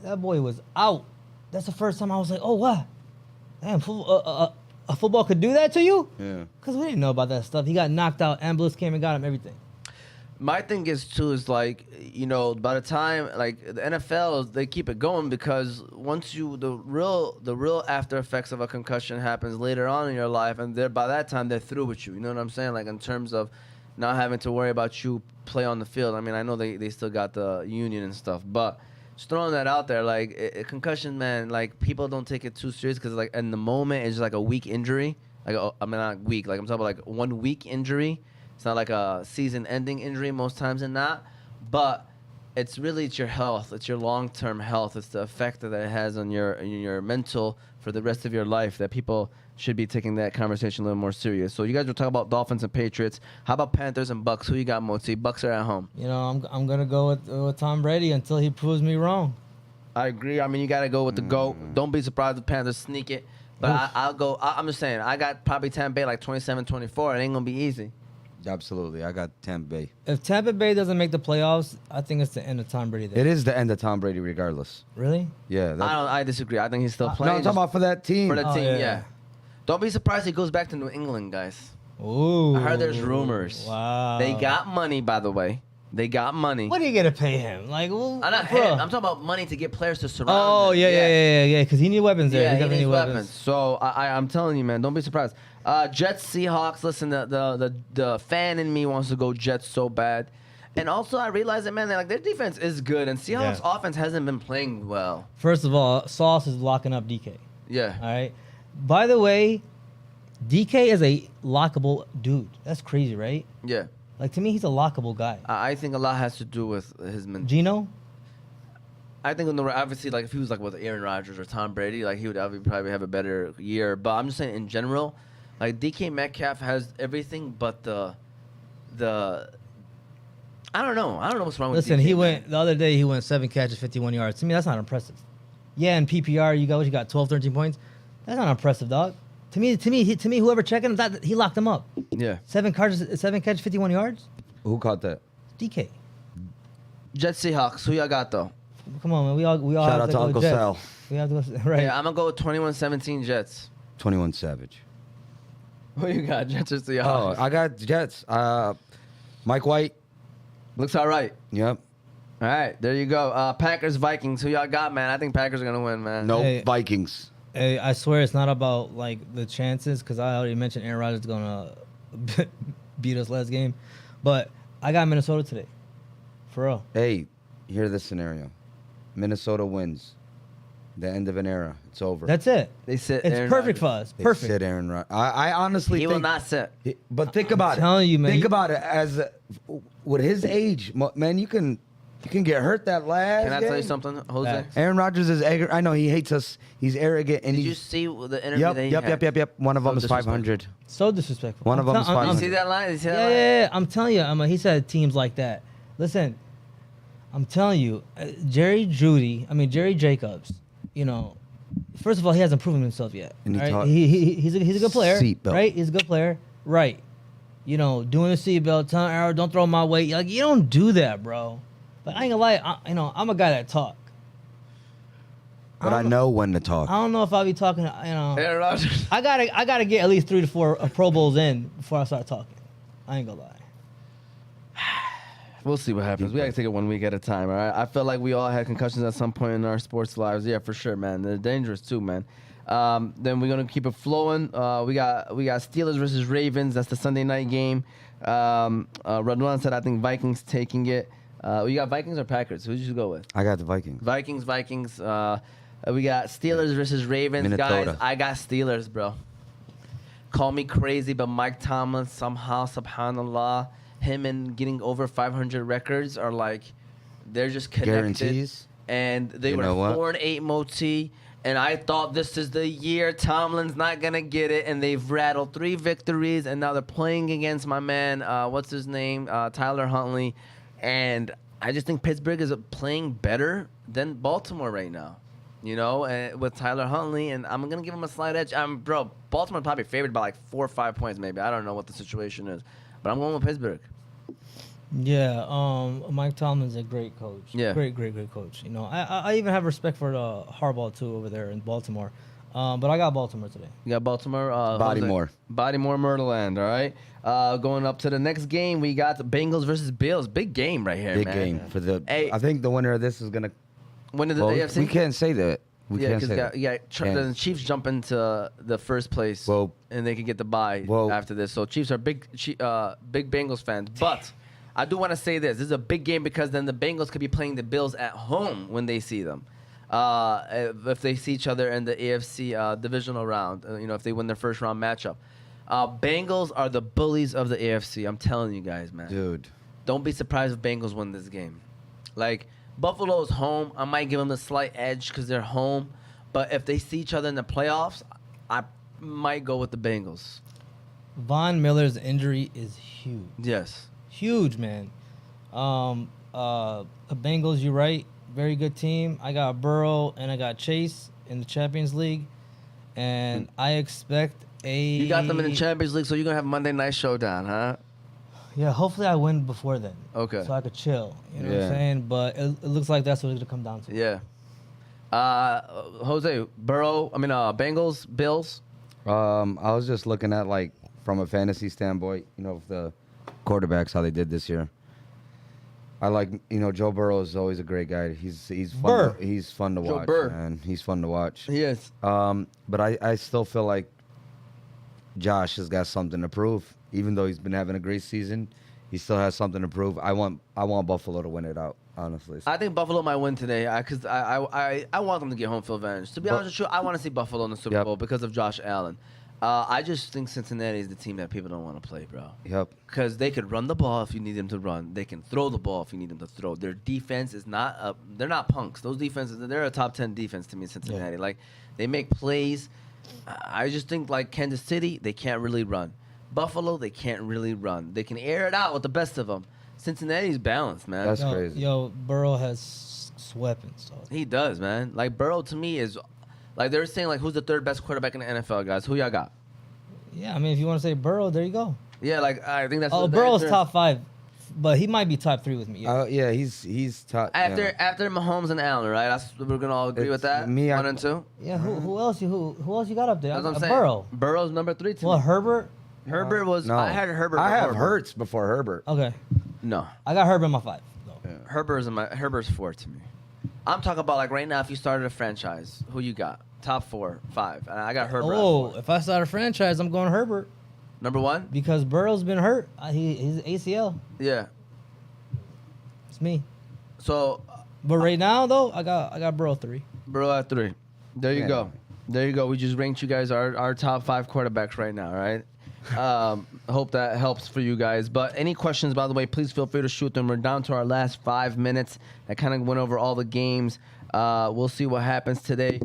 That boy was out. That's the first time I was like, oh, what? Damn, a football could do that to you?
Yeah.
Because we didn't know about that stuff. He got knocked out. Ambulance came and got him, everything.
My thing is too is like, by the time like the NFL, they keep it going because once the real after effects of a concussion happens later on in your life, and by that time they're through with you. You know what I'm saying? Like in terms of not having to worry about you play on the field. I mean, I know they still got the union and stuff, but just throwing that out there, like a concussion, man, like people don't take it too serious because like in the moment it's just like a weak injury. Like I mean, not weak. Like I'm talking about like 1 week injury. It's not like a season-ending injury most times than not, but it's your health. It's your long-term health. It's the effect that it has on your mental for the rest of your life that people should be taking that conversation a little more serious. So you guys were talking about Dolphins and Patriots. How about Panthers and Bucks? Who you got, Moti? Bucks are at home.
I'm gonna go with Tom Brady until he proves me wrong.
I agree. I mean, you got to go with the GOAT. Don't be surprised if the Panthers sneak it. But I'll go. I'm just saying, I got probably Tampa Bay like 27-24. It ain't going to be easy.
Absolutely. I got Tampa Bay.
If Tampa Bay doesn't make the playoffs, I think it's the end of Tom Brady there.
It is the end of Tom Brady regardless.
Really?
Yeah.
I disagree. I think he's still
No,
playing.
I'm talking about for that team.
For the team,
yeah.
yeah. Don't be surprised he goes back to New England, guys.
Ooh.
I heard there's rumors.
Wow.
They got money, by the way. They got money.
What are you gonna pay him? Like, well,
I'm not
bro.
him. I'm talking about money to get players to surround
Oh
him.
yeah. Because he need weapons there.
Yeah,
he
he
definitely
needs
need
weapons. So I'm telling you, man, don't be surprised. Jets, Seahawks. Listen, the fan in me wants to go Jets so bad, and also I realize that, man, like their defense is good, and Seahawks offense hasn't been playing well.
First of all, Sauce is locking up DK.
Yeah.
All right. By the way, DK is a lockable dude. That's crazy, right?
Yeah.
Like, to me, he's a lockable guy.
I think a lot has to do with his mentality.
Gino?
I think obviously, like if he was like with Aaron Rodgers or Tom Brady, like he would probably have a better year. But I'm just saying in general, like DK Metcalf has everything, but the I don't know what's wrong with.
Listen,
DK,
the other day he went 7 catches, 51 yards. To me, that's not impressive. Yeah, in PPR, you got 12, 13 points. That's not impressive, dog. To me, whoever checking him, he locked him up.
Yeah.
7 catches, 51 yards.
Who caught that?
DK.
Jets Seahawks. Who y'all got though?
Come on, man. We all
Shout
have
out
to
to
go
Uncle
Jets.
Sal.
We have to go right.
Yeah, I'm gonna go with 21-17 Jets.
21 Savage.
Who you got? Jets or
Oh,
Seahawks?
I got Jets. Mike White.
Looks all right.
Yep.
All right, there you go. Packers Vikings. Who y'all got, man? I think Packers are gonna win, man.
No
Hey.
Vikings.
Hey, I swear it's not about like the chances because I already mentioned Aaron Rodgers is gonna beat us last game, but I got Minnesota today, for real.
Hey, hear this scenario. Minnesota wins. The end of an era. It's over.
That's it.
They sit.
It's
Aaron
perfect for
Rodgers.
us.
They
Perfect.
sit Aaron Rodgers. I honestly
He
think
will not sit.
But think about it.
telling you, man,
Think
you-
about it as with his age, man. You can get hurt that last.
Can I tell you
game.
something, Jose?
Facts.
Aaron Rodgers is. I know he hates us. He's arrogant and
Did you
he's.
see the interview that he had?
Yep. One of
So
them is 500.
So disrespectful.
One of them is
Did you
500.
see that line? Did you see that
Yeah,
line?
yeah, yeah. I'm telling you. He said teams like that. Listen, I'm telling you, Jerry Jacobs. You know, first of all, he hasn't proven himself yet.
And he
right?
taught-
He's a good player,
Seatbelt.
right? He's a good player, right? You know, doing the seatbelt, telling Arrow, don't throw my weight. Like, you don't do that, bro. But I ain't gonna lie, I'm a guy that talk.
But I know when to talk.
I don't know if I'll be talking.
Aaron Rodgers.
I gotta get at least 3 to 4 Pro Bowls in before I start talking. I ain't gonna lie.
We'll see what happens. We gotta take it 1 week at a time, all right? I feel like we all had concussions at some point in our sports lives. Yeah, for sure, man. They're dangerous too, man. Then we're gonna keep it flowing. We got Steelers versus Ravens. That's the Sunday night game. Radwan said I think Vikings taking it. You got Vikings or Packers? Who did you go with?
I got the Vikings.
Vikings. We got Steelers versus Ravens.
Minnesota.
Guys, I got Steelers, bro. Call me crazy, but Mike Tomlin somehow, subhanallah, him and getting over 500 records are like, they're just connected.
Guarantees.
And they
You
were
know what?
4-8 Moti. And I thought this is the year Tomlin's not going to get it. And they've rattled 3 victories. And now they're playing against my man, what's his name? Tyler Huntley. And I just think Pittsburgh is playing better than Baltimore right now. You know, and with Tyler Huntley. And I'm going to give him a slight edge. Bro, Baltimore probably favored by like 4 or 5 points maybe. I don't know what the situation is. But I'm going with Pittsburgh.
Yeah, Mike Tomlin's a great coach.
Yeah.
Great coach. You know, I even have respect for Harbaugh too over there in Baltimore. But I got Baltimore today.
You got Baltimore.
Bodymore.
Bodymore, Murderland, all right? Going up to the next game, we got the Bengals versus Bills. Big game right here,
Big
man.
game for the.
Hey.
I think the winner of this is gonna.
When did the
Well,
AFC?
we can't say that. We
yeah,
can't
because
say that.
the
And-
Chiefs jump into the first place,
Well-
and they can get the bye
Well-
after this. So Chiefs are big Bengals fans. But I do want to say this: this is a big game because then the Bengals could be playing the Bills at home when they see them. If they see each other in the AFC divisional round, if they win their first round matchup. Bengals are the bullies of the AFC. I'm telling you guys, man.
Dude.
Don't be surprised if Bengals win this game. Like, Buffalo's home. I might give them a slight edge because they're home. But if they see each other in the playoffs, I might go with the Bengals.
Von Miller's injury is huge.
Yes.
Huge, man. The Bengals, you're right. Very good team. I got Burrow and I got Chase in the Champions League. And I expect
You got them in the Champions League, so you're going to have Monday Night Showdown, huh?
Yeah, hopefully I win before then.
Okay.
So I could chill. You know what
Yeah.
I'm saying? But it looks like that's what it's going to come down to.
Yeah. Jose, Bengals, Bills.
I was just looking at like from a fantasy standpoint, the quarterbacks how they did this year. I like, Joe Burrow is always a great guy. He's fun.
Burr.
He's fun to
Joe
watch,
Burr.
man. He's fun to watch.
He is.
But I still feel like Josh has got something to prove. Even though he's been having a great season, he still has something to prove. I want Buffalo to win it out, honestly.
I think Buffalo might win today because I want them to get home field advantage. To be honest with you, I want to see Buffalo in the Super
Yep.
Bowl because of Josh Allen. I just think Cincinnati is the team that people don't want to play, bro.
Yep.
Because they could run the ball if you need them to run. They can throw the ball if you need them to throw. Their defense is not they're not punks. Those defenses, they're a top 10 defense to me, Cincinnati. Like, they make plays. I just think, like, Kansas City, they can't really run. Buffalo, they can't really run. They can air it out with the best of them. Cincinnati's balanced, man.
That's crazy.
Yo, Burrow has weapons. So.
He does, man. Like, Burrow, to me, is... Like, they're saying, like, who's the third best quarterback in the NFL, guys? Who y'all got?
Yeah, I mean, if you want to say Burrow, there you go.
Yeah, like, I think that's...
Oh,
what the
Burrow's
answer is.
top 5, but he might be top 3 with me. Yeah.
Yeah, he's top.
After Mahomes and Allen, right? We're going to all agree with that?
Me,
1 and 2?
Yeah, who else you got up there?
That's what I'm saying.
Burrow.
Burrow's number 3 to
Well,
me.
Herbert.
Herbert was...
No.
I had Herbert
I have
before
Hurts before Herbert.
Okay,
No.
I got Herbert in my 5. though.
Herbert's 4 to me. I'm talking about, like, right now, if you started a franchise, who you got? Top 4, 5. And I got Herbert at
Oh,
4.
if I start a franchise, I'm going Herbert
Number 1?
because Burrow's been hurt. He's ACL.
Yeah.
It's me.
So,
But right now, though, I got Burrow 3.
Burrow at 3. There you
Yeah.
go. There you go. We just ranked you guys our top 5 quarterbacks right now, right? Hope that helps for you guys. But any questions, by the way, please feel free to shoot them. We're down to our last 5 minutes. I kind of went over all the games. We'll see what happens today.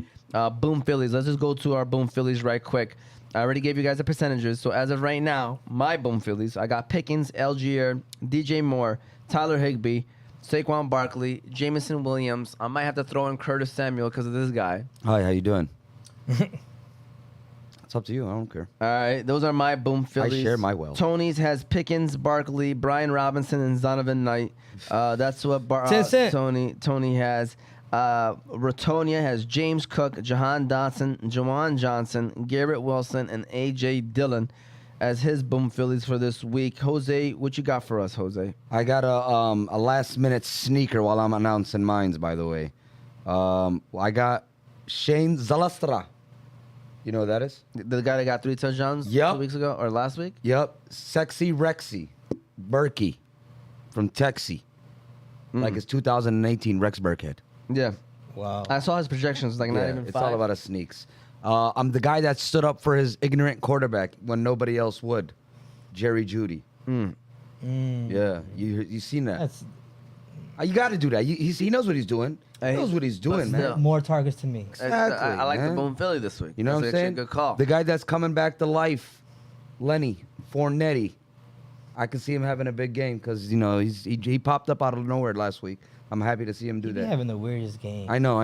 Boom Phillies. Let's just go to our Boom Phillies right quick. I already gave you guys the percentages. So as of right now, my Boom Phillies, I got Pickens, Algier, DJ Moore, Tyler Higbee, Saquon Barkley, Jameson Williams. I might have to throw in Curtis Samuel because of this guy.
Hi, how you doing? It's up to you. I don't care.
All right, those are my Boom Phillies.
share my wealth.
Tony's has Pickens, Barkley, Brian Robinson, and Zonovan Knight. That's what
10 cent.
Tony has. Ratonia has James Cook, Jahan Dotson, Jawan Johnson, Garrett Wilson, and A.J. Dillon as his Boom Phillies for this week. Jose, what you got for us, Jose?
I got a last-minute sneaker while I'm announcing mines, by the way. I got Shane Zalastra. You know who that is?
The guy that got 3 touchdowns
Yep.
2 weeks ago or last week?
Yep. Sexy Rexy. Berkey from Texie. Like it's 2018 Rex Burkhead.
Yeah.
Wow.
I saw his projections, like not
Yeah,
even
it's
5.
all about his sneaks. I'm the guy that stood up for his ignorant quarterback when nobody else would. Jerry Jeudy. Yeah, you seen that?
That's
You got to do that. He knows what he's doing. He knows what he's doing,
still.
man.
more targets to me.
Exactly,
I like the
man.
Boom Philly this week.
You know what I'm
That's actually
saying?
a good call.
The guy that's coming back to life, Lenny Fournetti. I can see him having a big game because he popped up out of nowhere last week. I'm happy to see him do
He's
that.
having the weirdest game.
I know.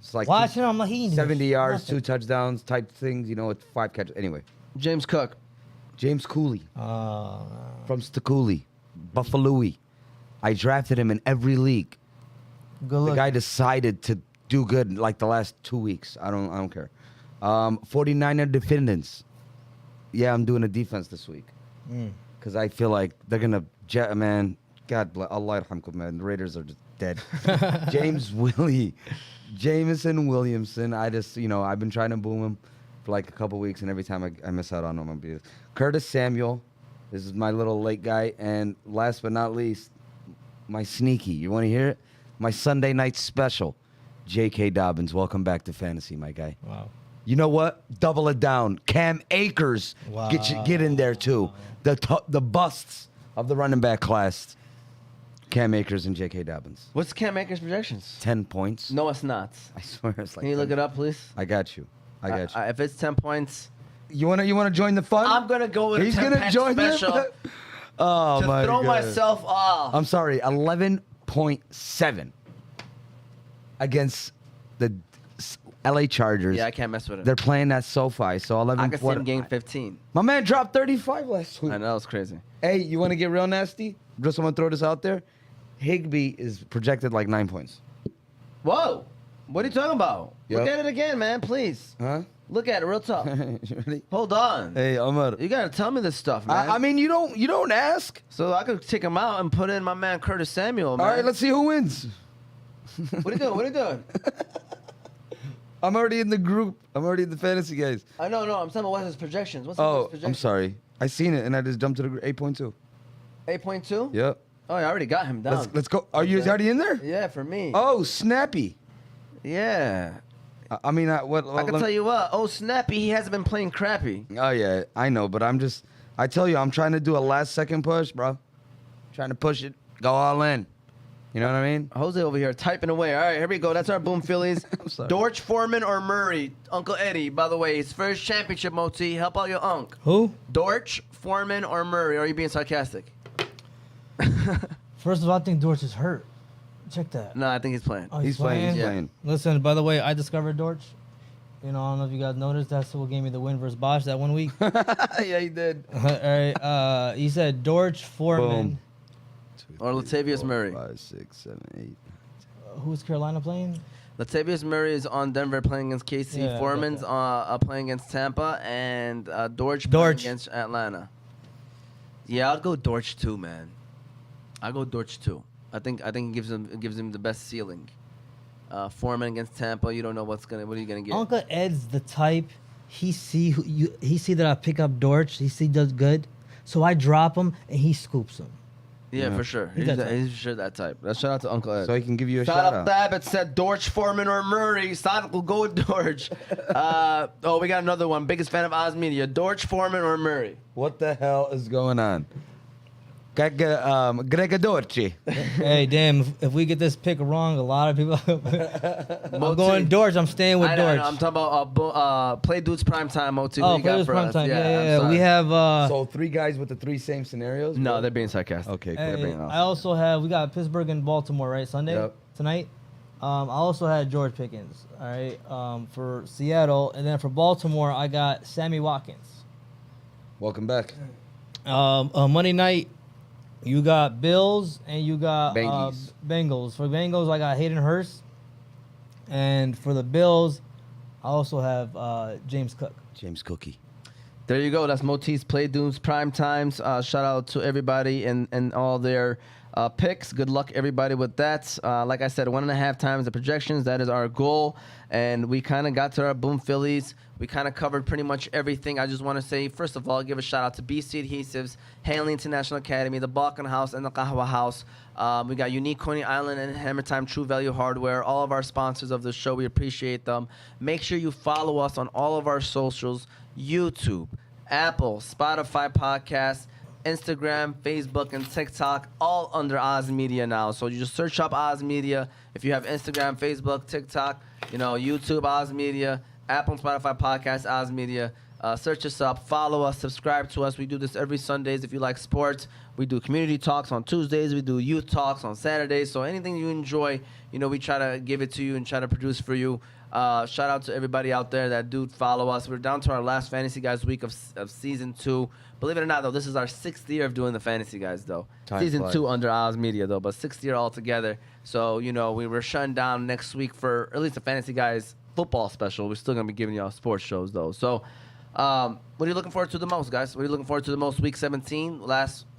It's like
Watching him, I'm like, he ain't doing
70 yards,
nothing.
2 touchdowns type things. With 5 catches. Anyway,
James Cook.
James Cooley
Oh,
from Stakuli, Buffalo. I drafted him in every league.
good
The
look.
guy decided to do good like the last 2 weeks. I don't care. 49er defendants. Yeah, I'm doing a defense this week because I feel like they're gonna man. God bless Allah yarhamkum, man. The Raiders are just dead. Jameson Williamson. I just I've been trying to boom him for like a couple weeks, and every time I miss out on him. Curtis Samuel. This is my little late guy, and last but not least, my sneaky. You want to hear it? My Sunday night special. J.K. Dobbins, welcome back to fantasy, my guy.
Wow.
You know what? Double it down. Cam Akers,
Wow.
get in there too. The busts of the running back class. Cam Akers and J.K. Dobbins.
What's Cam Akers' projections?
10 points.
No, it's not.
I swear it's like.
Can you look
10.
it up, please?
I got you.
If it's 10 points,
You wanna join the fun?
I'm gonna go with
He's
a 10
gonna join
special
the. Oh
to
my
throw
God.
myself off.
I'm sorry, 11.7 against the LA Chargers.
Yeah, I can't mess with it.
They're playing at SoFi, so 11.
I could see him game 15.
My man dropped 35 last week.
I know, it's crazy.
Hey, you want to get real nasty? Just want to throw this out there. Higbee is projected like 9 points.
Whoa! What are you talking about?
Yep.
Look at it again, man, please.
Huh?
Look at it, real talk.
You ready?
Hold on.
Hey, Omar.
You gotta tell me this stuff, man.
I mean, you don't ask.
so I could take him out and put in my man Curtis Samuel, man.
All right, let's see who wins.
What are you doing? What are you doing?
I'm already in the group. I'm already in the Fantasy Guys.
I know, no. I'm talking about what's his projections. What's
Oh,
his projections?
I'm sorry. I seen it and I just jumped to the 8.2.
8.2.
Yep.
Oh, I already got him down.
Let's go. Are you
Okay.
already in there?
Yeah, for me.
Oh, snappy.
Yeah.
I mean, what?
I can tell you what. Oh, Snappy, he hasn't been playing crappy.
Oh yeah, I know, but I tell you, I'm trying to do a last second push, bro. Trying to push it, go all in. You know what I mean?
Jose over here typing away. All right, here we go. That's our Boom Phillies.
I'm sorry.
Dortch, Foreman, or Murray? Uncle Eddie, by the way, his first championship, Moti. Help out your unc.
Who?
Dortch, Foreman, or Murray? Or are you being sarcastic?
First of all, I think Dortch is hurt. Check that.
No, I think he's playing.
Oh,
He's playing. He's
Yeah.
playing.
Listen, by the way, I discovered Dortch. You know, I don't know if you guys noticed. That's what gave me the win versus Bosch that 1 week.
Yeah, he did.
All right. You said Dortch, Foreman.
Boom.
Or Latavius Murray.
5, 6, 7, 8.
Who's Carolina playing?
Latavius Murray is on Denver playing against KC.
Yeah,
Foreman's playing against Tampa. And Dortch playing
Dortch.
against Atlanta. Yeah, I'll go Dortch too, man. I'll go Dortch too. I think it gives him the best ceiling. Foreman against Tampa, you don't know what are you gonna get?
Uncle Ed's the type. He see that I pick up Dortch. He see does good, so I drop him and he scoops him.
Yeah,
Yeah.
for sure.
He's that type.
He's for sure that type. Let's shout out to Uncle Ed.
So he can give you a
Shout
shout
out
out.
Babbitt said Dortch, Foreman, or Murray. Sonic will go with Dortch. We got another one. Biggest fan of Oz Media. Dortch, Foreman, or Murray?
What the hell is going on? Greg Dorchi.
Hey, damn! If we get this pick wrong, a lot of people. I'm going Dortch. I'm staying with
I know,
Dorch.
I'm talking about Play Dudes Prime Time, Moti. What
Oh,
you got
Players
for
Prime
us?
Time.
I'm
Yeah.
sorry.
We have.
So 3 guys with the 3 same scenarios?
No,
bro?
they're being sarcastic.
Okay, cool.
Hey,
Bring it on.
I also have. We got Pittsburgh and Baltimore right Sunday
Yep.
tonight. I also had George Pickens. All right. For Seattle, and then for Baltimore, I got Sammy Watkins.
Welcome back.
Monday night, you got Bills and you got
Bengies.
Bengals. For Bengals, I got Hayden Hurst, and for the Bills, I also have James Cook.
James Cookie.
There you go. That's Moti's Play Dudes Prime Times. Shout out to everybody and all their picks. Good luck, everybody, with that. Like I said, 1.5 times the projections. That is our goal. And we kind of got to our Boom Phillies. We kind of covered pretty much everything. I just want to say, first of all, give a shout out to BC Adhesives, Hanley International Academy, the Balkan House, and the Kahwa House. We got Unique Coney Island and Hammer Time True Value Hardware. All of our sponsors of the show, we appreciate them. Make sure you follow us on all of our socials, YouTube, Apple, Spotify podcasts, Instagram, Facebook, and TikTok, all under Oz Media now. So you just search up Oz Media. If you have Instagram, Facebook, TikTok, YouTube, Oz Media, Apple and Spotify podcasts, Oz Media. Search us up, follow us, subscribe to us. We do this every Sundays if you like sports. We do community talks on Tuesdays. We do youth talks on Saturdays. So anything you enjoy, we try to give it to you and try to produce for you. Shout out to everybody out there that do follow us. We're down to our last Fantasy Guys week of season 2. Believe it or not, though, this is our 6th year of doing the Fantasy Guys, though.
Time
Season
flies.
2 under Oz Media, though, but 6th year altogether. So, we were shutting down next week for at least the Fantasy Guys football special. We're still going to be giving y'all sports shows, though. So, what are you looking forward to the most, guys? What are you looking forward to the most? Week 17,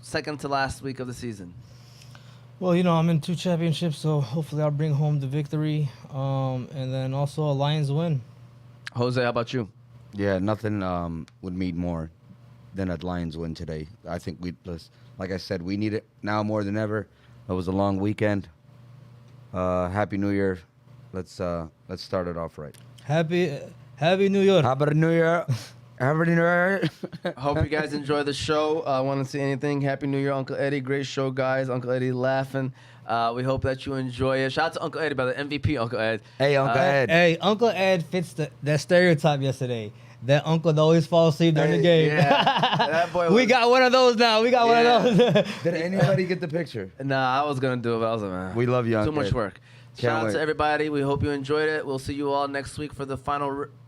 second to last week of the season.
Well, I'm in 2 championships, so hopefully I'll bring home the victory. And then also a Lions win.
Jose, how about you?
Yeah, nothing would mean more than a Lions win today. I think like I said, we need it now more than ever. It was a long weekend. Happy New Year. Let's start it off right.
Happy New Year.
Happy New Year. Happy New Year.
Hope you guys enjoy the show. Want to see anything? Happy New Year, Uncle Eddie. Great show, guys. Uncle Eddie laughing. We hope that you enjoy it. Shout out to Uncle Eddie, by the MVP, Uncle Ed.
Hey, Uncle Ed.
Hey, Uncle Ed fits that stereotype yesterday. That uncle that always falls asleep during the game.
Yeah, that boy
We
was-
got one of those now. We got one of those.
Did anybody get the picture?
Nah, I was going to do it, but I was like, man.
We love you,
Too
Uncle
much
Ed.
work.
Can't
Shout out
wait.
to everybody. We hope you enjoyed it. We'll see you all next week for the final